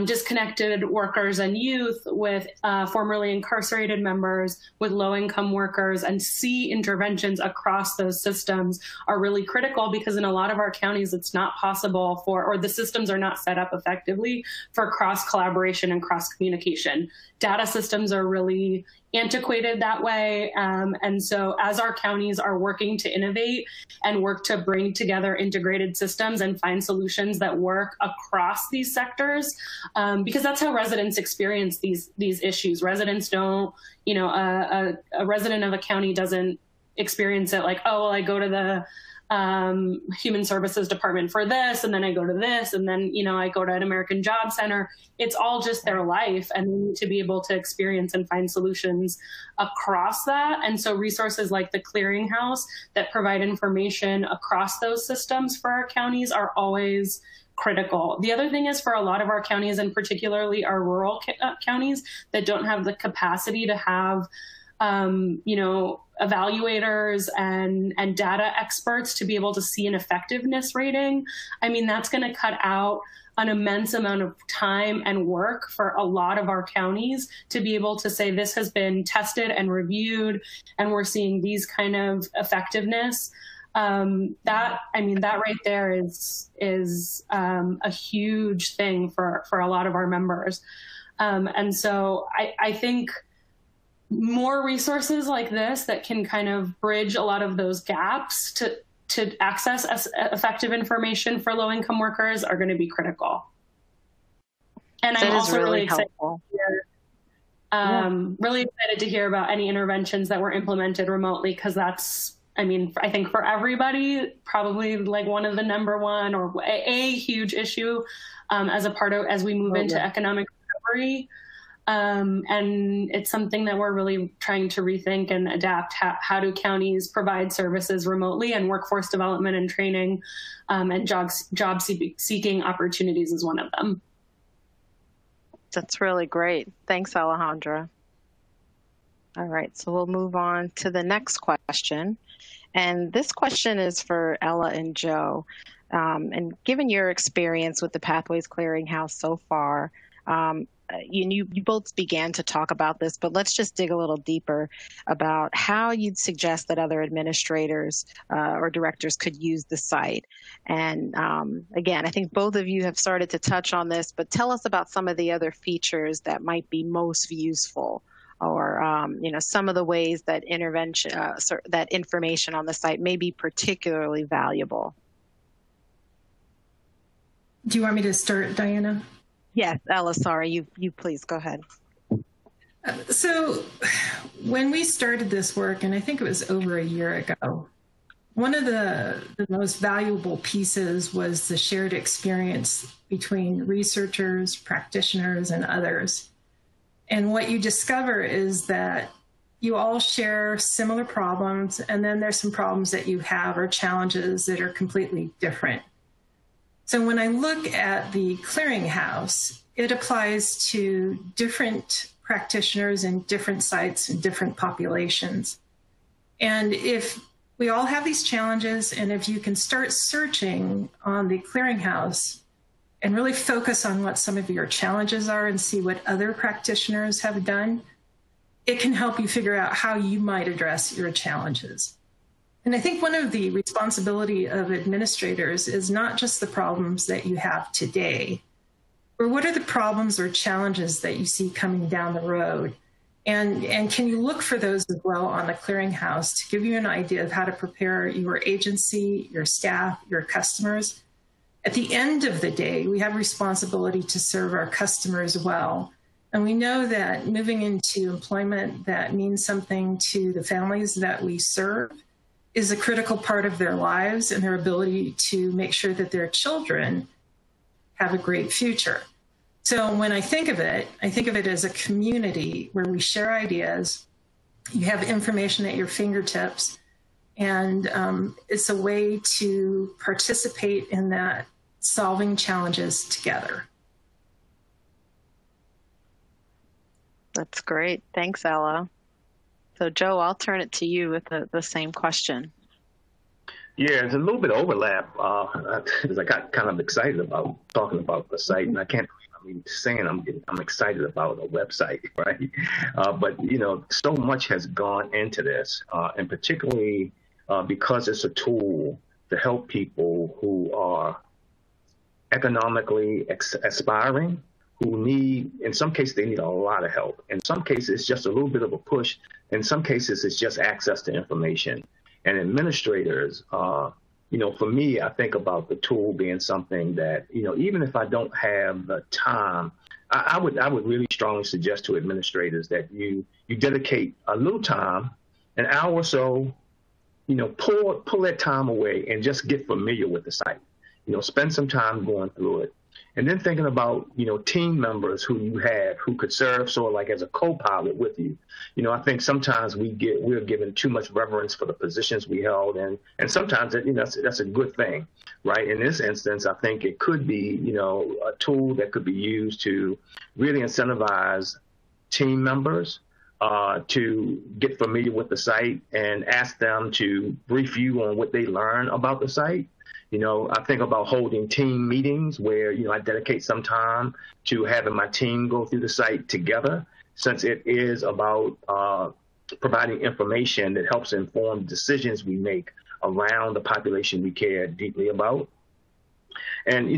disconnected workers and youth with formerly incarcerated members, with low-income workers, and see interventions across those systems are really critical, because in a lot of our counties, it's not possible for, or the systems are not set up effectively for cross-collaboration and cross-communication. Data systems are really antiquated that way. And so as our counties are working to innovate and work to bring together integrated systems and find solutions that work across these sectors, because that's how residents experience these issues. Residents don't, a resident of a county doesn't experience it like, oh, well, I go to the Human Services Department for this, and then I go to this, and then, I go to an American Job Center. It's all just their life, and we need to be able to experience and find solutions across that. And so resources like the Clearinghouse that provide information across those systems for our counties are always critical. The other thing is, for a lot of our counties, and particularly our rural counties that don't have the capacity to have evaluators and data experts to be able to see an effectiveness rating, I mean, that's going to cut out an immense amount of time and work for a lot of our counties to be able to say this has been tested and reviewed, and we're seeing these kind of effectiveness. That right there is a huge thing for a lot of our members. And so I think more resources like this that can kind of bridge a lot of those gaps to access effective information for low-income workers are going to be critical. And I'm also really excited to hear, really excited to hear about any interventions that were implemented remotely, because that's, I think for everybody, probably like one of the number one or a huge issue as we move into economic recovery. And it's something that we're really trying to rethink and adapt. How do counties provide services remotely? And workforce development and training and job seeking opportunities is one of them. That's really great. Thanks, Alejandra. All right, so we'll move on to the next question. And this question is for Ella and Joe. And given your experience with the Pathways Clearinghouse so far, you both began to talk about this, but let's just dig a little deeper about how you'd suggest that other administrators or directors could use the site. And again, I think both of you have started to touch on this, but tell us about some of the other features that might be most useful, or some of the ways that that information on the site may be particularly valuable. Do you want me to start, Diana? Yes, Ella, sorry, you please go ahead. So when we started this work, and I think it was over a year ago, one of the most valuable pieces was the shared experience between researchers, practitioners, and others. And what you discover is that you all share similar problems, and then there's some problems that you have or challenges that are completely different. So when I look at the Clearinghouse, it applies to different practitioners in different sites and different populations. And if we all have these challenges, and if you can start searching on the Clearinghouse and really focus on what some of your challenges are and see what other practitioners have done, it can help you figure out how you might address your challenges. And I think one of the responsibility of administrators is not just the problems that you have today, but what are the problems or challenges that you see coming down the road? And can you look for those as well on the Clearinghouse to give you an idea of how to prepare your agency, your staff, your customers? At the end of the day, we have responsibility to serve our customers well. And we know that moving into employment that means something to the families that we serve is a critical part of their lives and their ability to make sure that their children have a great future. So when I think of it as a community where we share ideas, you have information at your fingertips, and it's a way to participate in that solving challenges together. That's great. Thanks, Ella. So Joe, I'll turn it to you with the same question. Yeah, there's a little bit of overlap because I got kind of excited about talking about the site, and I can't believe I'm saying I'm excited about a website, right? But, so much has gone into this, and particularly because it's a tool to help people who are economically aspiring, who need, in some cases, they need a lot of help. In some cases, it's just a little bit of a push. In some cases, it's just access to information. And administrators, for me, I think about the tool being something that, even if I don't have the time, I would really strongly suggest to administrators that you dedicate a little time, an hour or so, pull that time away and just get familiar with the site. Spend some time going through it. And then thinking about, team members who you have who could serve sort of like as a co-pilot with you. I think sometimes we're given too much reverence for the positions we held, and sometimes that's a good thing, right? In this instance, I think it could be, a tool that could be used to really incentivize team members to get familiar with the site and ask them to brief you on what they learn about the site. I think about holding team meetings where, I dedicate some time to having my team go through the site together, since it is about providing information that helps inform decisions we make around the population we care deeply about. And,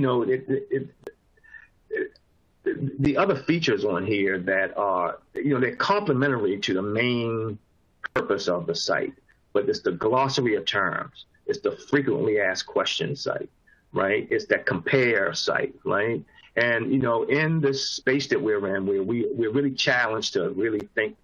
the other features on here that are, they're complementary to the main purpose of the site, but it's the glossary of terms. It's the frequently asked questions site, right? It's that compare site, right? And, in this space that we're in, where we're really challenged to really think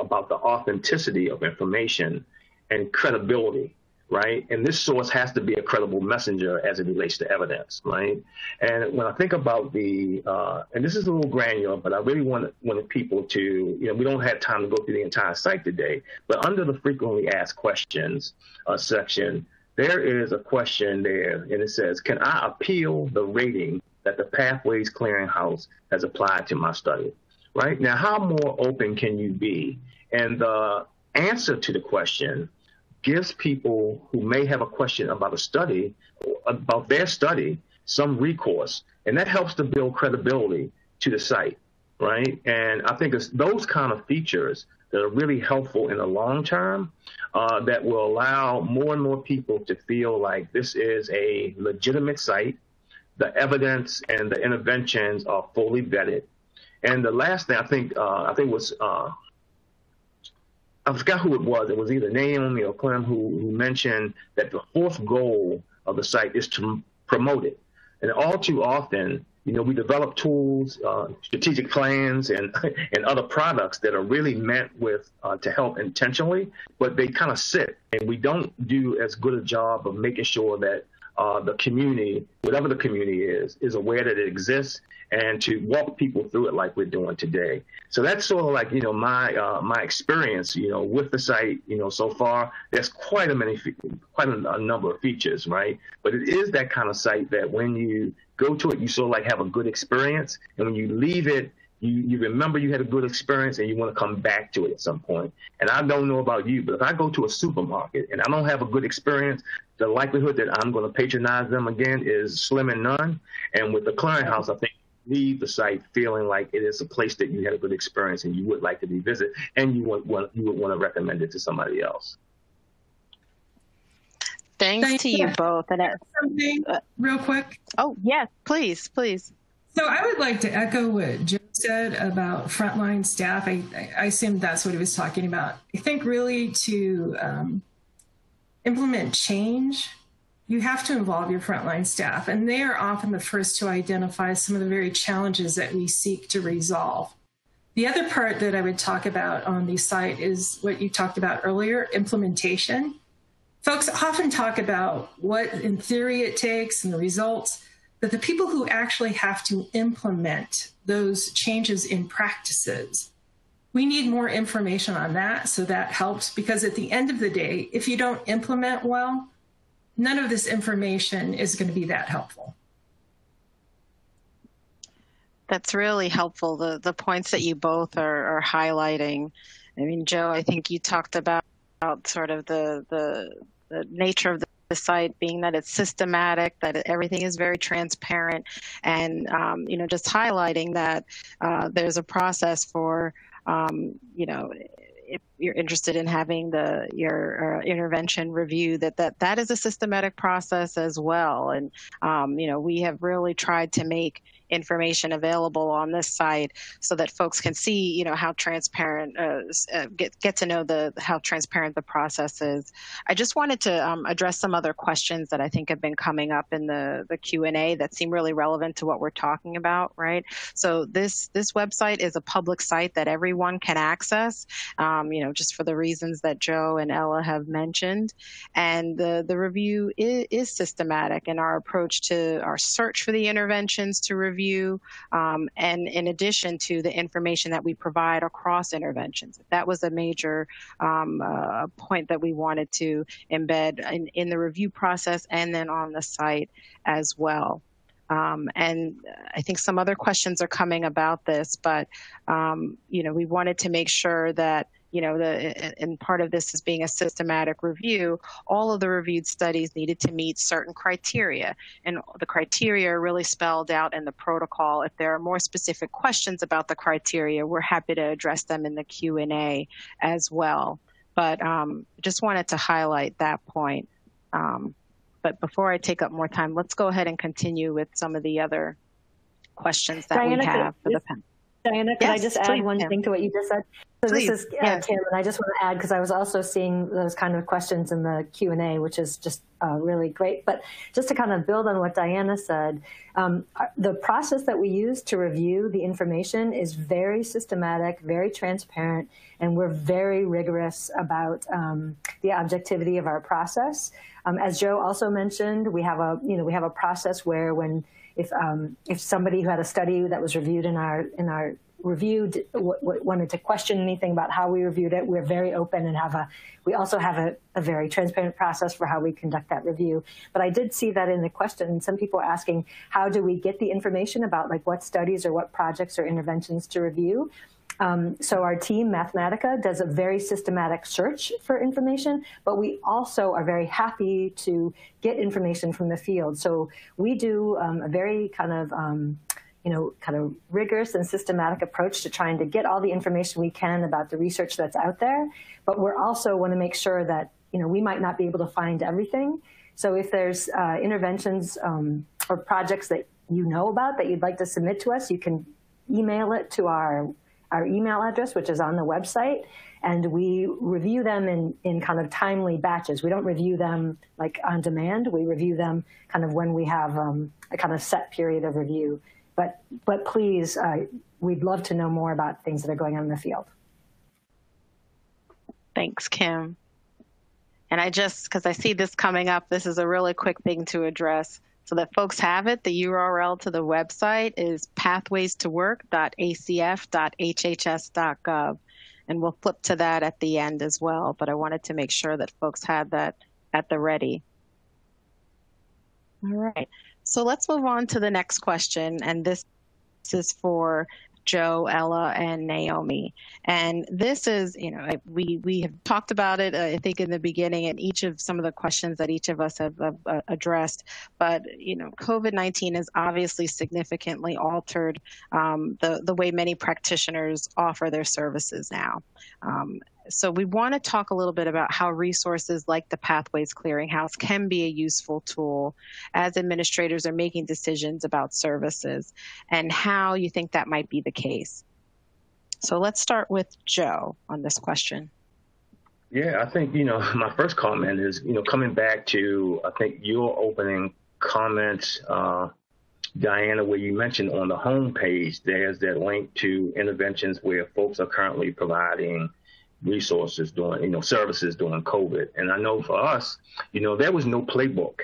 about the authenticity of information and credibility, right? And this source has to be a credible messenger as it relates to evidence, right? And when I think about and this is a little granular, but I really wanted people to, we don't have time to go through the entire site today, but under the frequently asked questions section, there is a question there, and it says, can I appeal the rating that the Pathways Clearinghouse has applied to my study, right? Now, how more open can you be? And the answer to the question gives people who may have a question about about their study, some recourse. And that helps to build credibility to the site, right? And I think it's those kind of features that are really helpful in the long term that will allow more and more people to feel like this is a legitimate site. The evidence and the interventions are fully vetted. And the last thing I think was, I forgot who it was. It was either Naomi or Clem who mentioned that the fourth goal of the site is to promote it. And all too often, we develop tools, strategic plans, and other products that are really meant to help intentionally, but they kind of sit, and we don't do as good a job of making sure that the community, whatever the community is aware that it exists, and to walk people through it like we're doing today. So that's sort of like, my experience, with the site, so far. There's quite a number of features, right? But it is that kind of site that when you go to it, you sort of like have a good experience. And when you leave it, you remember you had a good experience and you want to come back to it at some point. And I don't know about you, but if I go to a supermarket and I don't have a good experience, the likelihood that I'm going to patronize them again is slim and none. And with the Clearinghouse, I think leave the site feeling like it is a place that you had a good experience and you would like to revisit, and you would want to recommend it to somebody else. Thanks to you both. And something real quick. Oh, yes, please. So I would like to echo what Joe said about frontline staff. I assume that's what he was talking about. I think really to implement change, you have to involve your frontline staff, and they are often the first to identify some of the very challenges that we seek to resolve. The other part that I would talk about on the site is what you talked about earlier, implementation. Folks often talk about what in theory it takes and the results, but the people who actually have to implement those changes in practices, we need more information on that, so that helps, because at the end of the day, if you don't implement well, none of this information is going to be that helpful. That's really helpful, the points that you both are highlighting. I mean, Joe, I think you talked about sort of the nature of the site, being that it's systematic, that everything is very transparent, and just highlighting that there's a process for if you're interested in having your intervention review, that is a systematic process as well. And we have really tried to make information available on this site so that folks can see, how transparent, get to know how transparent the process is. I just wanted to address some other questions that I think have been coming up in the Q&A that seem really relevant to what we're talking about, right? So this website is a public site that everyone can access, just for the reasons that Joe and Ella have mentioned. And the review is systematic in our approach to our search for the interventions to review, and in addition to the information that we provide across interventions. That was a major point that we wanted to embed in the review process and then on the site as well. And I think some other questions are coming about this, but we wanted to make sure that and part of this is being a systematic review, all of the reviewed studies needed to meet certain criteria. And the criteria are really spelled out in the protocol. If there are more specific questions about the criteria, we're happy to address them in the Q&A as well. But just wanted to highlight that point. But before I take up more time, let's go ahead and continue with some of the other questions that we have for the panel. Diana, could I just add one thing to what you just said? So please. This is Kim, and I just want to add, because I was also seeing those kind of questions in the Q&A, which is just really great. But just to kind of build on what Diana said, the process that we use to review the information is very systematic, very transparent, and we're very rigorous about the objectivity of our process. As Joe also mentioned, we have a process where if somebody who had a study that was reviewed in our review wanted to question anything about how we reviewed it, we're very open and we also have a very transparent process for how we conduct that review. But I did see that in the question, some people are asking, how do we get the information about what studies or what projects or interventions to review? So our team, Mathematica, does a very systematic search for information, but we also are very happy to get information from the field. So we do a very kind of rigorous and systematic approach to trying to get all the information we can about the research that's out there. But we're also want to make sure that, we might not be able to find everything. So if there's interventions or projects that you know about that you'd like to submit to us, you can email it to our email address, which is on the website, and we review them in kind of timely batches. We don't review them on demand. We review them kind of when we have a kind of set period of review. But please, we'd love to know more about things that are going on in the field. Thanks, Kim. And because I see this coming up, this is a really quick thing to address. So that folks have it, the URL to the website is pathwaystowork.acf.hhs.gov. And we'll flip to that at the end as well. But I wanted to make sure that folks had that at the ready. All right. So let's move on to the next question. And this is for Joe, Ella, and Naomi. And this is, we have talked about it, I think, in the beginning, and each of some of the questions that each of us have addressed. But, COVID-19 has obviously significantly altered the way many practitioners offer their services now. So we want to talk a little bit about how resources like the Pathways Clearinghouse can be a useful tool as administrators are making decisions about services, and how you think that might be the case. So let's start with Joe on this question. Yeah, I think, my first comment is, coming back to, I think, your opening comments, Diana, where you mentioned on the homepage, there's that link to interventions where folks are currently providing resources during, services during COVID. And I know for us, there was no playbook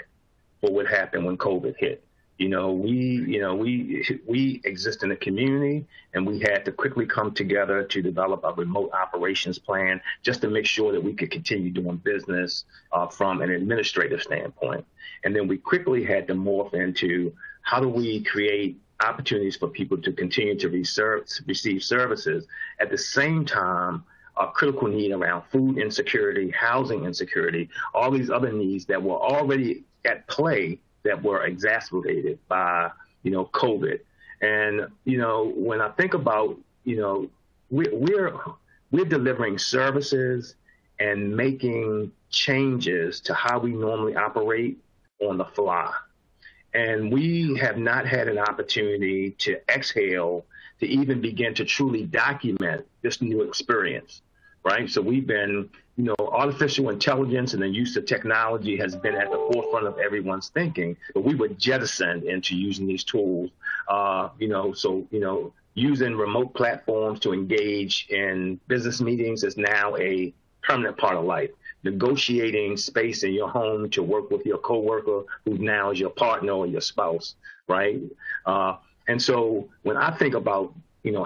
for what happened when COVID hit. We exist in a community, and we had to quickly come together to develop a remote operations plan just to make sure that we could continue doing business from an administrative standpoint. And then we quickly had to morph into how do we create opportunities for people to continue to receive services at the same time critical need around food insecurity, housing insecurity, all these other needs that were already at play that were exacerbated by, COVID. And, when I think about, we're delivering services and making changes to how we normally operate on the fly. And we have not had an opportunity to exhale, to even begin to truly document this new experience, right? So we've been, artificial intelligence and the use of technology has been at the forefront of everyone's thinking, but we were jettisoned into using these tools, using remote platforms to engage in business meetings is now a permanent part of life. Negotiating space in your home to work with your coworker who now is your partner or your spouse, right? And so when I think about,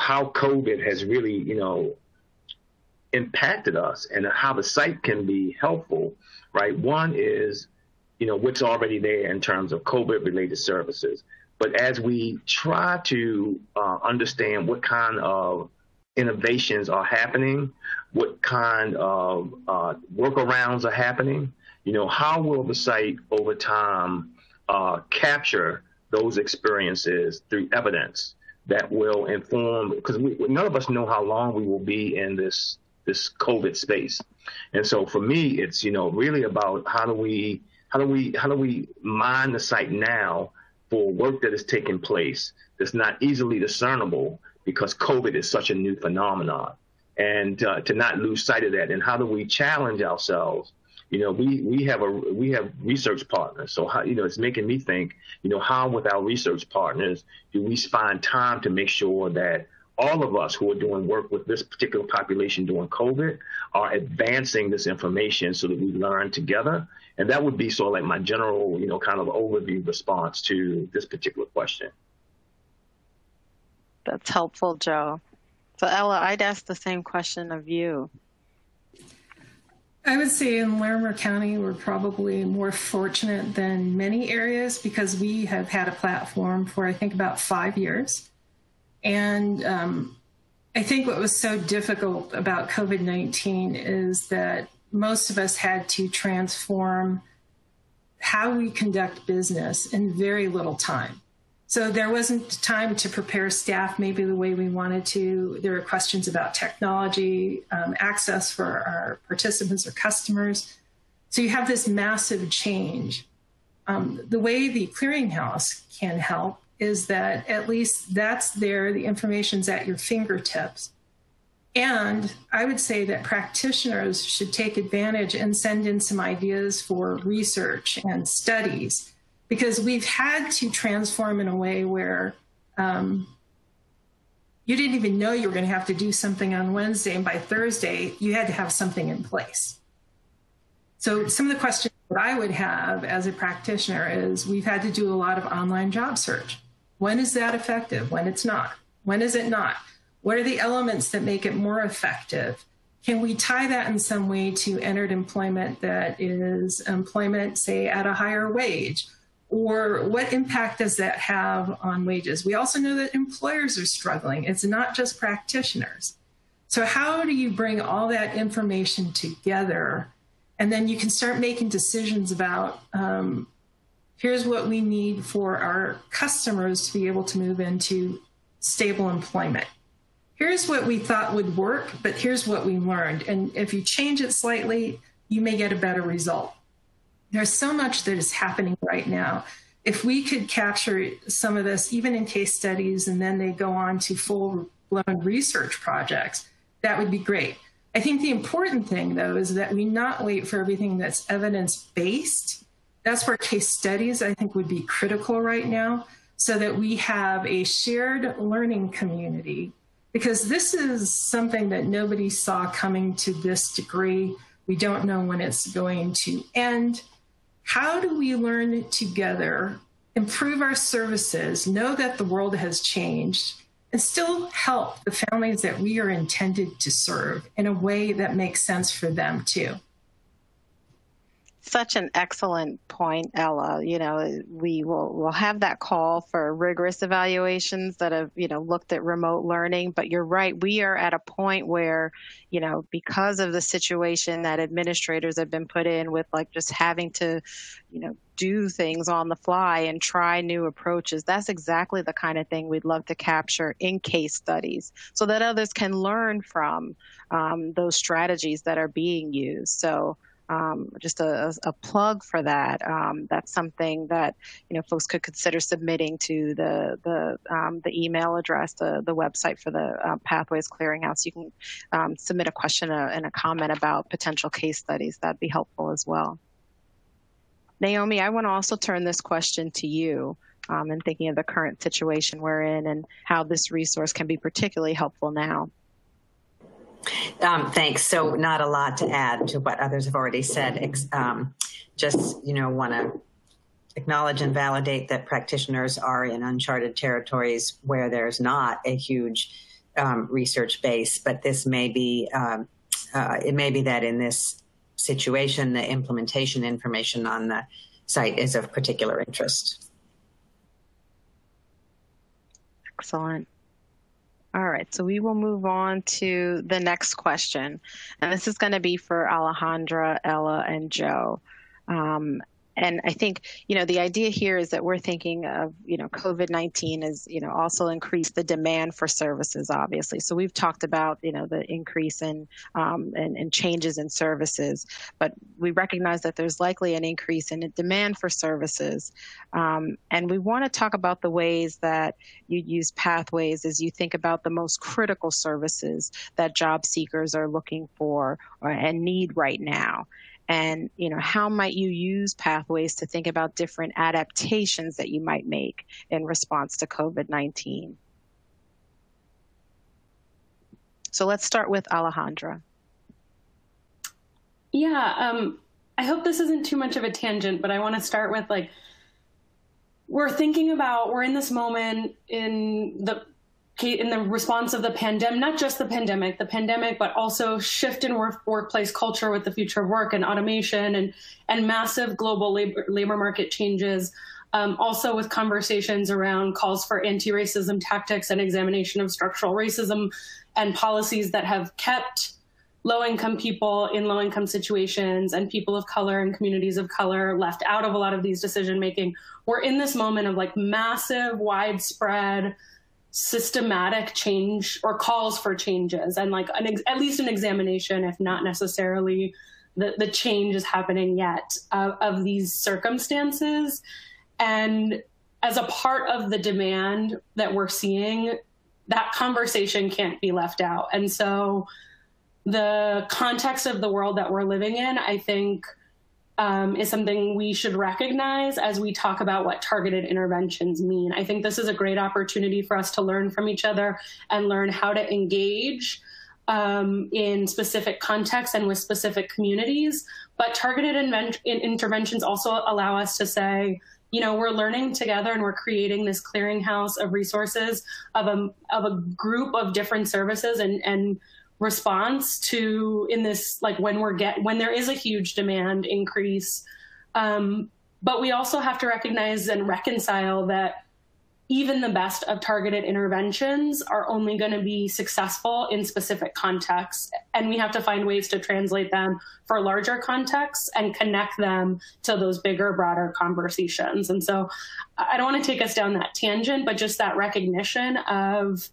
how COVID has really, impacted us and how the site can be helpful, right? One is, what's already there in terms of COVID-related services. But as we try to understand what kind of innovations are happening, what kind of workarounds are happening, how will the site over time capture those experiences through evidence that will inform, because none of us know how long we will be in this COVID space. And so for me, it's, really about how do we mine the site now for work that is taking place that's not easily discernible because COVID is such a new phenomenon, and to not lose sight of that. And how do we challenge ourselves? We have research partners. So how, it's making me think, how with our research partners do we find time to make sure that all of us who are doing work with this particular population during COVID are advancing this information so that we learn together. And that would be sort of like my general, kind of overview response to this particular question. That's helpful, Joe. So Ella, I'd ask the same question of you. I would say in Larimer County, we're probably more fortunate than many areas because we have had a platform for, I think, about 5 years. And I think what was so difficult about COVID-19 is that most of us had to transform how we conduct business in very little time. So there wasn't time to prepare staff maybe the way we wanted to. There were questions about technology, access for our participants or customers. So you have this massive change. The way the clearinghouse can help is that at least that's there, the information's at your fingertips. And I would say that practitioners should take advantage and send in some ideas for research and studies, because we've had to transform in a way where you didn't even know you were going to have to do something on Wednesday, and by Thursday, you had to have something in place. So some of the questions that I would have as a practitioner is, we've had to do a lot of online job search. When is that effective? When it's not? When is it not? What are the elements that make it more effective? Can we tie that in some way to entered employment that is employment, say, at a higher wage? Or what impact does that have on wages? We also know that employers are struggling. It's not just practitioners. So how do you bring all that information together? And then you can start making decisions about, here's what we need for our customers to be able to move into stable employment. Here's what we thought would work, but here's what we learned. And if you change it slightly, you may get a better result. There's so much that is happening right now. If we could capture some of this, even in case studies, and then they go on to full-blown research projects, that would be great. I think the important thing, though, is that we not wait for everything that's evidence-based. That's where case studies, I think, would be critical right now, so that we have a shared learning community, because this is something that nobody saw coming to this degree. We don't know when it's going to end. How do we learn together, improve our services, know that the world has changed, and still help the families that we are intended to serve in a way that makes sense for them too? Such an excellent point, Ella. You know, we'll have that call for rigorous evaluations that have, you know, looked at remote learning. But you're right, we are at a point where, you know, because of the situation that administrators have been put in with, like, just having to, you know, do things on the fly and try new approaches. That's exactly the kind of thing we'd love to capture in case studies so that others can learn from those strategies that are being used. So just a plug for that. That's something that, you know, folks could consider submitting to the email address, the website for the Pathways Clearinghouse. You can submit a question and a comment about potential case studies. That'd be helpful as well. Naomi, I want to also turn this question to you in thinking of the current situation we're in and how this resource can be particularly helpful now. Thanks. So not a lot to add to what others have already said. Just, you know, want to acknowledge and validate that practitioners are in uncharted territories where there's not a huge research base, but this may be, it may be that in this situation, the implementation information on the site is of particular interest. Excellent. All right, so we will move on to the next question. And this is going to be for Alejandra, Ella, and Joe. And I think, you know, the idea here is that we're thinking of, you know, COVID-19 has, you know, also increased the demand for services, obviously. So we've talked about, you know, the increase in and changes in services, but we recognize that there's likely an increase in demand for services. And we want to talk about the ways that you use Pathways as you think about the most critical services that job seekers are looking for and need right now. And, you know, how might you use Pathways to think about different adaptations that you might make in response to COVID-19? So let's start with Alejandra. Yeah, I hope this isn't too much of a tangent, but I want to start with, like, we're in this moment in the response of the pandemic, not just the pandemic, but also shift in workplace culture with the future of work and automation and massive global labor market changes. Also with conversations around calls for anti-racism tactics and examination of structural racism and policies that have kept low-income people in low-income situations and people of color and communities of color left out of a lot of these decision-making. We're in this moment of, like, massive, widespread, systematic change or calls for changes, and, like, at least an examination, if not necessarily the change is happening yet, of these circumstances. And as a part of the demand that we're seeing, that conversation can't be left out. And so the context of the world that we're living in, I think, is something we should recognize as we talk about what targeted interventions mean. I think this is a great opportunity for us to learn from each other and learn how to engage in specific contexts and with specific communities. But targeted interventions also allow us to say, you know, we're learning together and we're creating this clearinghouse of resources of a group of different services and response to, in this, like, when there is a huge demand increase. But we also have to recognize and reconcile that even the best of targeted interventions are only going to be successful in specific contexts. And we have to find ways to translate them for larger contexts and connect them to those bigger, broader conversations. And so I don't want to take us down that tangent, but just that recognition of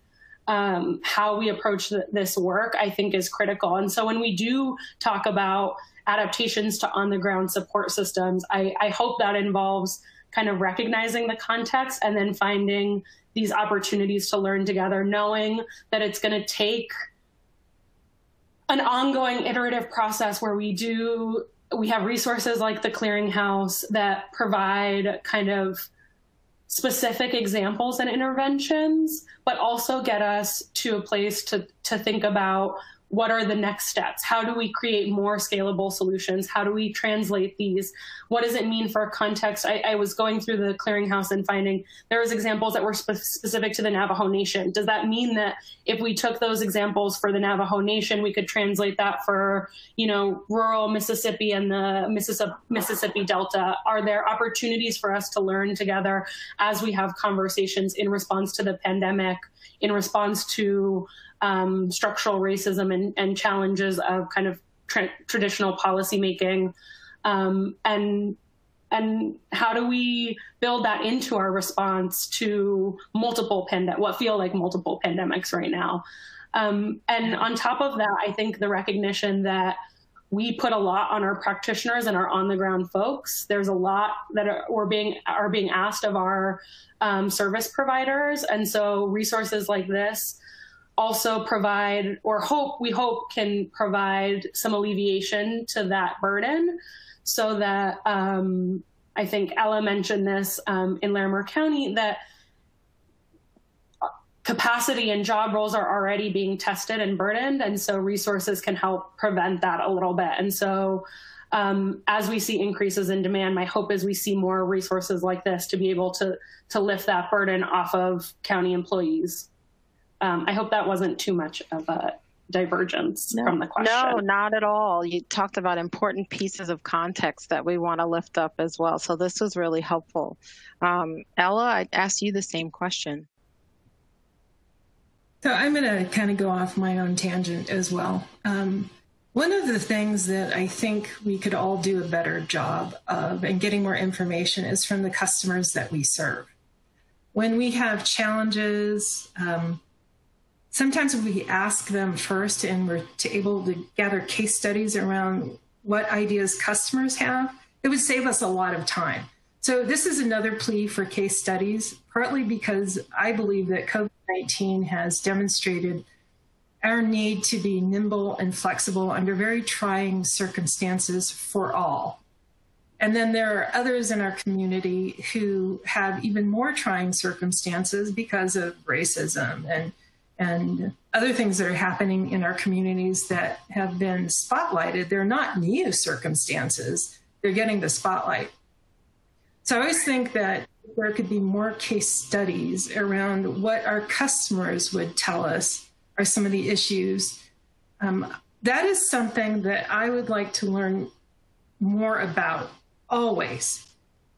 how we approach this work, I think, is critical. And so when we do talk about adaptations to on-the-ground support systems, I hope that involves kind of recognizing the context and then finding these opportunities to learn together, knowing that it's going to take an ongoing iterative process where we have resources like the Clearinghouse that provide kind of specific examples and interventions, but also get us to a place to think about what are the next steps? How do we create more scalable solutions? How do we translate these? What does it mean for context? I was going through the clearinghouse and finding there was examples that were specific to the Navajo Nation. Does that mean that if we took those examples for the Navajo Nation, we could translate that for, rural Mississippi and the Mississippi Delta? Are there opportunities for us to learn together as we have conversations in response to the pandemic, in response to structural racism and challenges of kind of traditional policymaking, and how do we build that into our response to what feel like multiple pandemics right now? And on top of that, I think the recognition that we put a lot on our practitioners and our on-the-ground folks. There's a lot that are being asked of our service providers, and so resources like this also provide, we hope can provide some alleviation to that burden, so that I think Ella mentioned this in Larimer County, that capacity and job roles are already being tested and burdened, and so resources can help prevent that a little bit. And so as we see increases in demand, my hope is we see more resources like this to be able to lift that burden off of county employees. I hope that wasn't too much of a divergence from the question. No, not at all. You talked about important pieces of context that we want to lift up as well. So this was really helpful. Ella, I'd ask you the same question. So I'm going to kind of go off my own tangent as well. One of the things that I think we could all do a better job of and getting more information is from the customers that we serve. When we have challenges, sometimes if we ask them first and we're able to gather case studies around what ideas customers have, it would save us a lot of time. So this is another plea for case studies, partly because I believe that COVID-19 has demonstrated our need to be nimble and flexible under very trying circumstances for all. And then there are others in our community who have even more trying circumstances because of racism and other things that are happening in our communities that have been spotlighted. They're not new circumstances. They're getting the spotlight. So I always think that there could be more case studies around what our customers would tell us are some of the issues. That is something that I would like to learn more about always.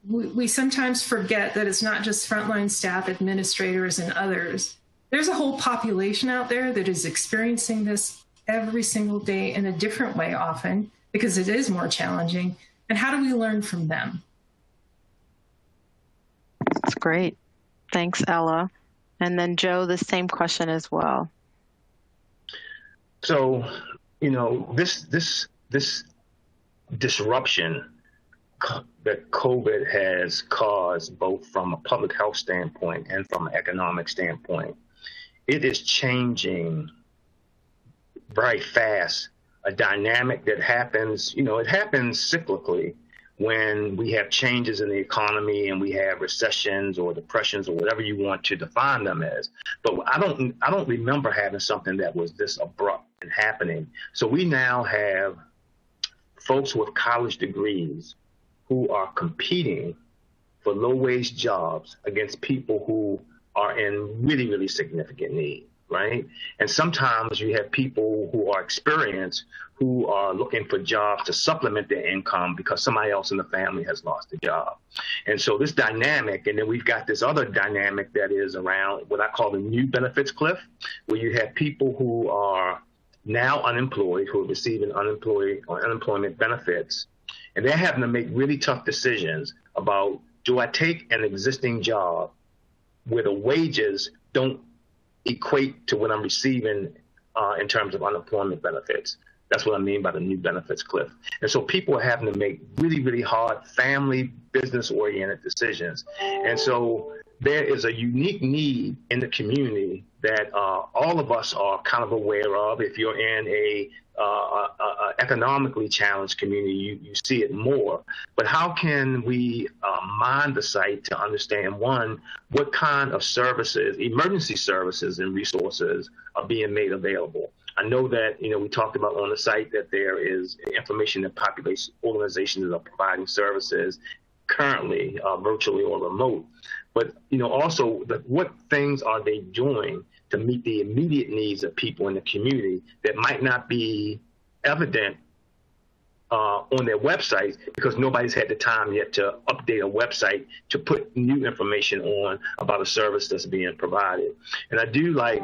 We sometimes forget that it's not just frontline staff, administrators, and others. There's a whole population out there that is experiencing this every single day in a different way often, because it is more challenging. And how do we learn from them? That's great. Thanks, Ella. And then Joe, the same question as well. So, this disruption that COVID has caused, both from a public health standpoint and from an economic standpoint, it is changing very fast. A dynamic that happens, it happens cyclically when we have changes in the economy and we have recessions or depressions or whatever you want to define them as. But I don't remember having something that was this abrupt and happening. So we now have folks with college degrees who are competing for low-wage jobs against people who are in really, really significant need, right? And sometimes you have people who are experienced who are looking for jobs to supplement their income because somebody else in the family has lost a job. And so this dynamic, and then we've got this other dynamic that is around what I call the new benefits cliff, where you have people who are now unemployed, who are receiving unemployment benefits, and they're having to make really tough decisions about, do I take an existing job where the wages don't equate to what I'm receiving in terms of unemployment benefits? That's what I mean by the new benefits cliff. And so people are having to make really, really hard family, business-oriented decisions. And so there is a unique need in the community that all of us are kind of aware of. If you're in a economically challenged community, you see it more. But how can we mine the site to understand, one, what kind of services, emergency services and resources are being made available? I know that, we talked about on the site that there is information that population organizations are providing services currently, virtually or remote. But, also what things are they doing to meet the immediate needs of people in the community that might not be evident on their websites because nobody's had the time yet to update a website to put new information on about a service that's being provided. And I do like,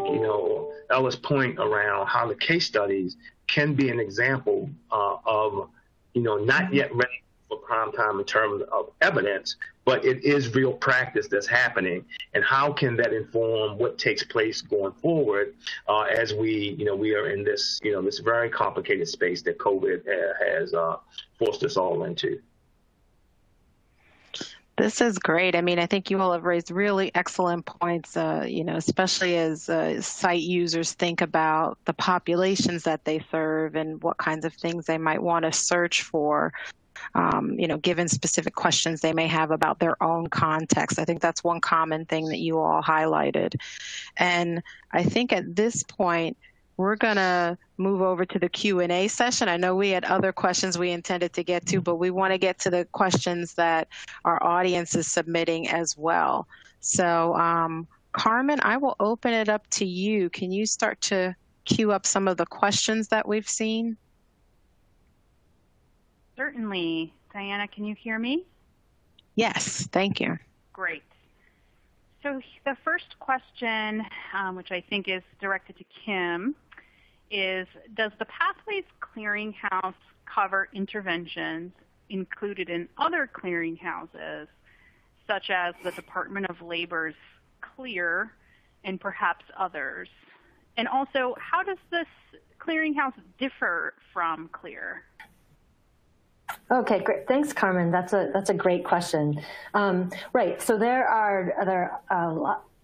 Ella's point around how the case studies can be an example of, not yet ready for prime time in terms of evidence, but it is real practice that's happening. And how can that inform what takes place going forward as we are in this, this very complicated space that COVID has forced us all into. This is great. I mean, I think you all have raised really excellent points, especially as site users think about the populations that they serve and what kinds of things they might want to search for. Given specific questions they may have about their own context. I think that's one common thing that you all highlighted. And I think at this point, we're going to move over to the Q&A session. I know we had other questions we intended to get to, but we want to get to the questions that our audience is submitting as well. So, Carmen, I will open it up to you. Can you start to queue up some of the questions that we've seen? Certainly. Diana, can you hear me? Yes, thank you. Great. So the first question, which I think is directed to Kim, is does the Pathways Clearinghouse cover interventions included in other clearinghouses, such as the Department of Labor's CLEAR and perhaps others? And also, how does this clearinghouse differ from CLEAR? Okay, great. Thanks, Carmen. That's a great question. Right. So there are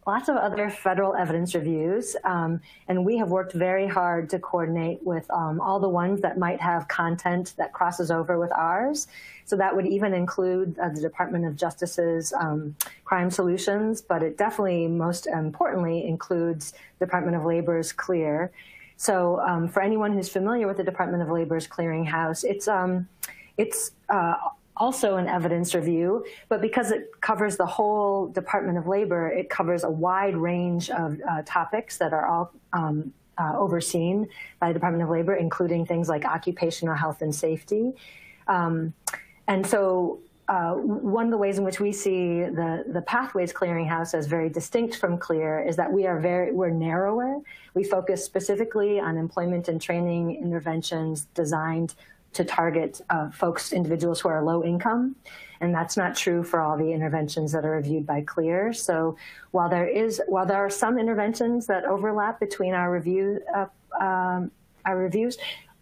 lots of other federal evidence reviews, and we have worked very hard to coordinate with all the ones that might have content that crosses over with ours. So that would even include the Department of Justice's Crime Solutions, but it definitely, most importantly, includes Department of Labor's CLEAR. So for anyone who's familiar with the Department of Labor's Clearinghouse, it's also an evidence review, but because it covers the whole Department of Labor, it covers a wide range of topics that are all overseen by the Department of Labor, including things like occupational health and safety. And so one of the ways in which we see the Pathways Clearinghouse as very distinct from CLEAR is that we're narrower. We focus specifically on employment and training interventions designed to target individuals who are low income. And that's not true for all the interventions that are reviewed by CLEAR. So while there are some interventions that overlap between our reviews,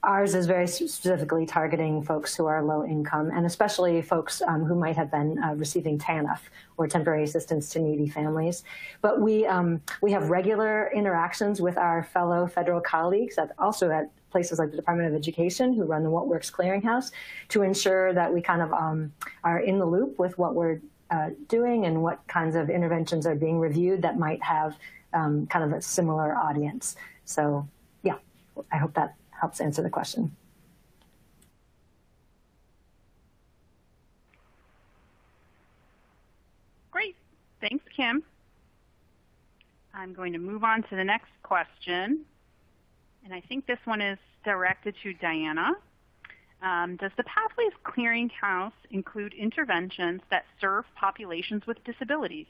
ours is very specifically targeting folks who are low income, and especially folks who might have been receiving TANF, or temporary assistance to needy families. But we have regular interactions with our fellow federal colleagues also at places like the Department of Education, who run the What Works Clearinghouse, to ensure that we kind of are in the loop with what we're doing and what kinds of interventions are being reviewed that might have kind of a similar audience. So yeah, I hope that helps answer the question. Great. Thanks, Kim. I'm going to move on to the next question. And I think this one is directed to Diana. Does the Pathways Clearinghouse include interventions that serve populations with disabilities?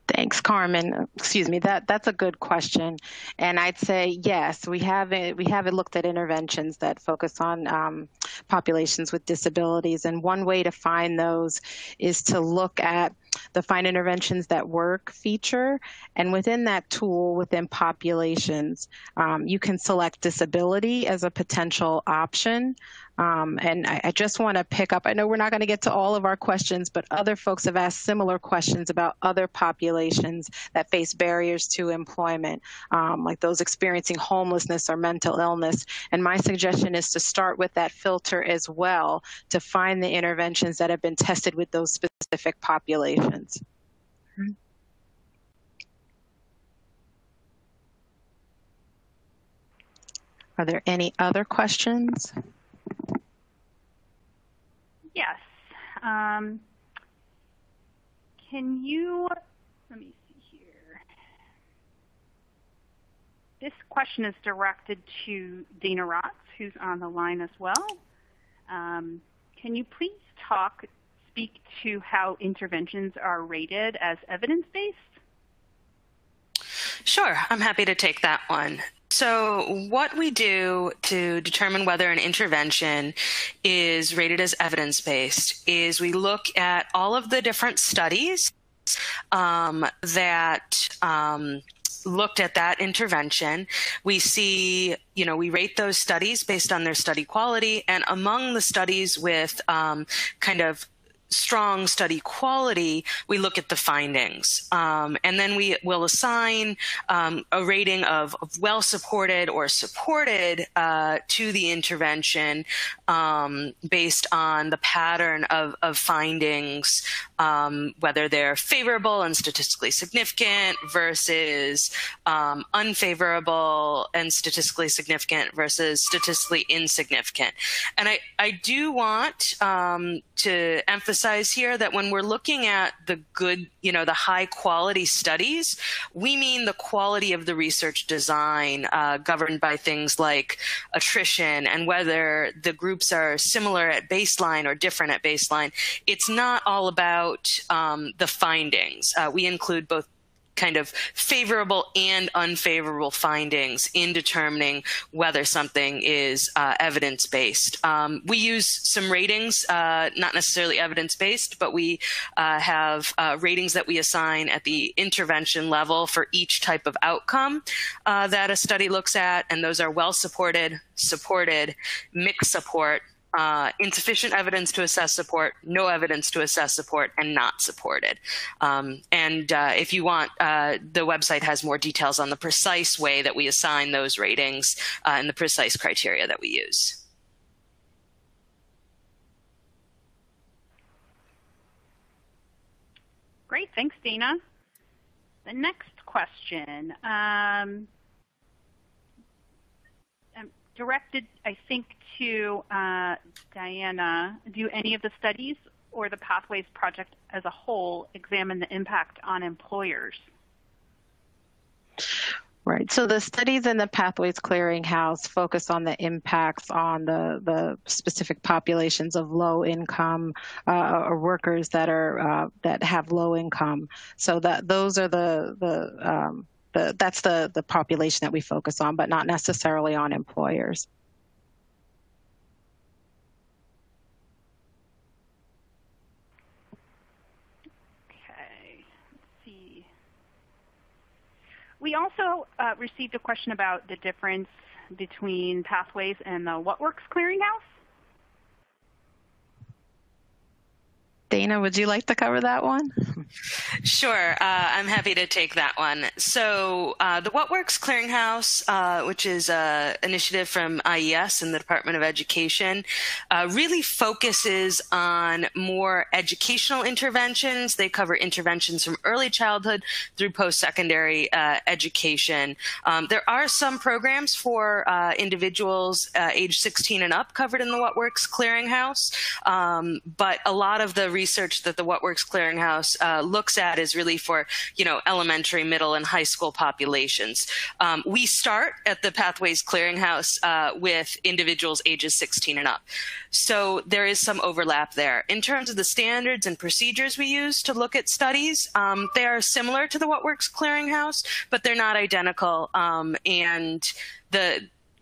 Thanks, Carmen. Excuse me. That's a good question, and I'd say yes. We haven't looked at interventions that focus on populations with disabilities, and one way to find those is to look at the Find Interventions That Work feature, and within that tool, within populations, you can select disability as a potential option. And I just want to pick up, I know we're not going to get to all of our questions, but other folks have asked similar questions about other populations that face barriers to employment, like those experiencing homelessness or mental illness. And my suggestion is to start with that filter as well to find the interventions that have been tested with those specific populations. Are there any other questions? Yes. Can you, let me see here. This question is directed to Dana Rotz, who's on the line as well. Can you please speak to how interventions are rated as evidence-based? Sure, I'm happy to take that one. So what we do to determine whether an intervention is rated as evidence-based is we look at all of the different studies that looked at that intervention. We see, we rate those studies based on their study quality, and among the studies with kind of strong study quality, we look at the findings. And then we will assign a rating of well-supported or supported to the intervention based on the pattern of findings, whether they're favorable and statistically significant versus unfavorable and statistically significant versus statistically insignificant. And I do want to emphasize here that when we're looking at the good, the high quality studies, we mean the quality of the research design governed by things like attrition and whether the groups are similar at baseline or different at baseline. It's not all about the findings. We include both kind of favorable and unfavorable findings in determining whether something is evidence-based. We use some ratings, not necessarily evidence-based, but we have ratings that we assign at the intervention level for each type of outcome that a study looks at, and those are well-supported, supported, mixed support, insufficient evidence to assess support, no evidence to assess support, and not supported. If you want, the website has more details on the precise way that we assign those ratings and the precise criteria that we use. Great, thanks, Dana. The next question, directed, I think, to Diana. Do any of the studies or the Pathways project as a whole examine the impact on employers? Right. So the studies in the Pathways Clearinghouse focus on the impacts on the specific populations of low income or workers that are that have low income. So that those are that's the population that we focus on, but not necessarily on employers. Okay, let's see. We also received a question about the difference between Pathways and the What Works Clearinghouse. Dana, would you like to cover that one? Sure, I'm happy to take that one. So the What Works Clearinghouse, which is an initiative from IES and the Department of Education, really focuses on more educational interventions. They cover interventions from early childhood through post-secondary education. There are some programs for individuals age 16 and up covered in the What Works Clearinghouse, but a lot of the research that the What Works Clearinghouse looks at is really for, elementary, middle, and high school populations. We start at the Pathways Clearinghouse with individuals ages 16 and up. So there is some overlap there. In terms of the standards and procedures we use to look at studies, they are similar to the What Works Clearinghouse, but they're not identical.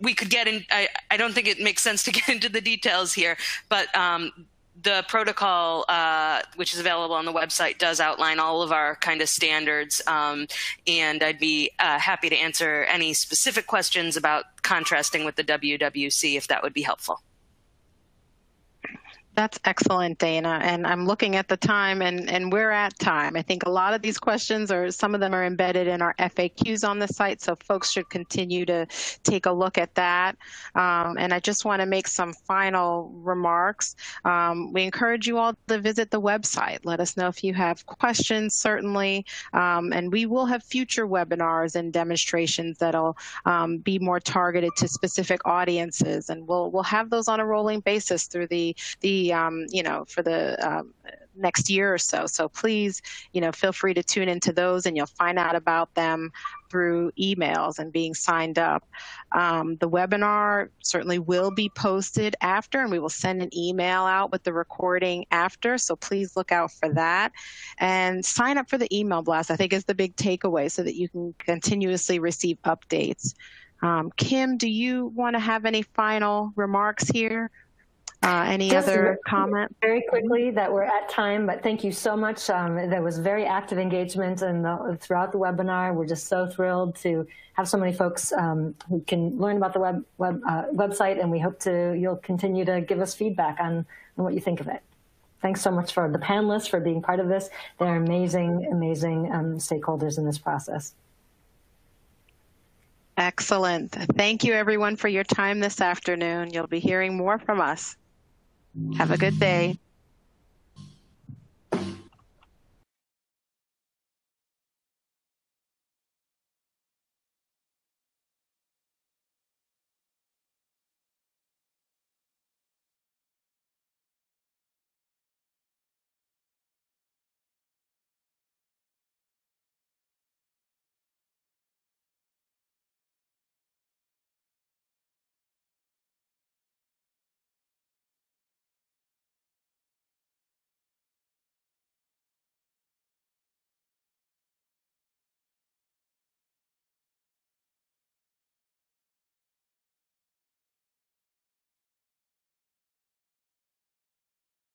We could get in, I don't think it makes sense to get into the details here, but the protocol, which is available on the website, does outline all of our kind of standards, and I'd be happy to answer any specific questions about contrasting with the WWC if that would be helpful. That's excellent, Dana. And I'm looking at the time, and we're at time. I think a lot of these questions, or some of them, are embedded in our FAQs on the site, so folks should continue to take a look at that. And I just want to make some final remarks. We encourage you all to visit the website. Let us know if you have questions, certainly. And we will have future webinars and demonstrations that'll be more targeted to specific audiences. And we'll have those on a rolling basis through for the next year or so. So please, feel free to tune into those, and you'll find out about them through emails and being signed up. The webinar certainly will be posted after, and we will send an email out with the recording after. So please look out for that, and sign up for the email blast, I think, is the big takeaway, so that you can continuously receive updates. Kim, do you want to have any final remarks here? Any other comment? Very quickly, that we're at time, but thank you so much. There was very active engagement throughout the webinar. We're just so thrilled to have so many folks who can learn about the website, and we hope you'll continue to give us feedback on what you think of it. Thanks so much for the panelists for being part of this. They're amazing, amazing stakeholders in this process. Excellent. Thank you, everyone, for your time this afternoon. You'll be hearing more from us. Have a good day.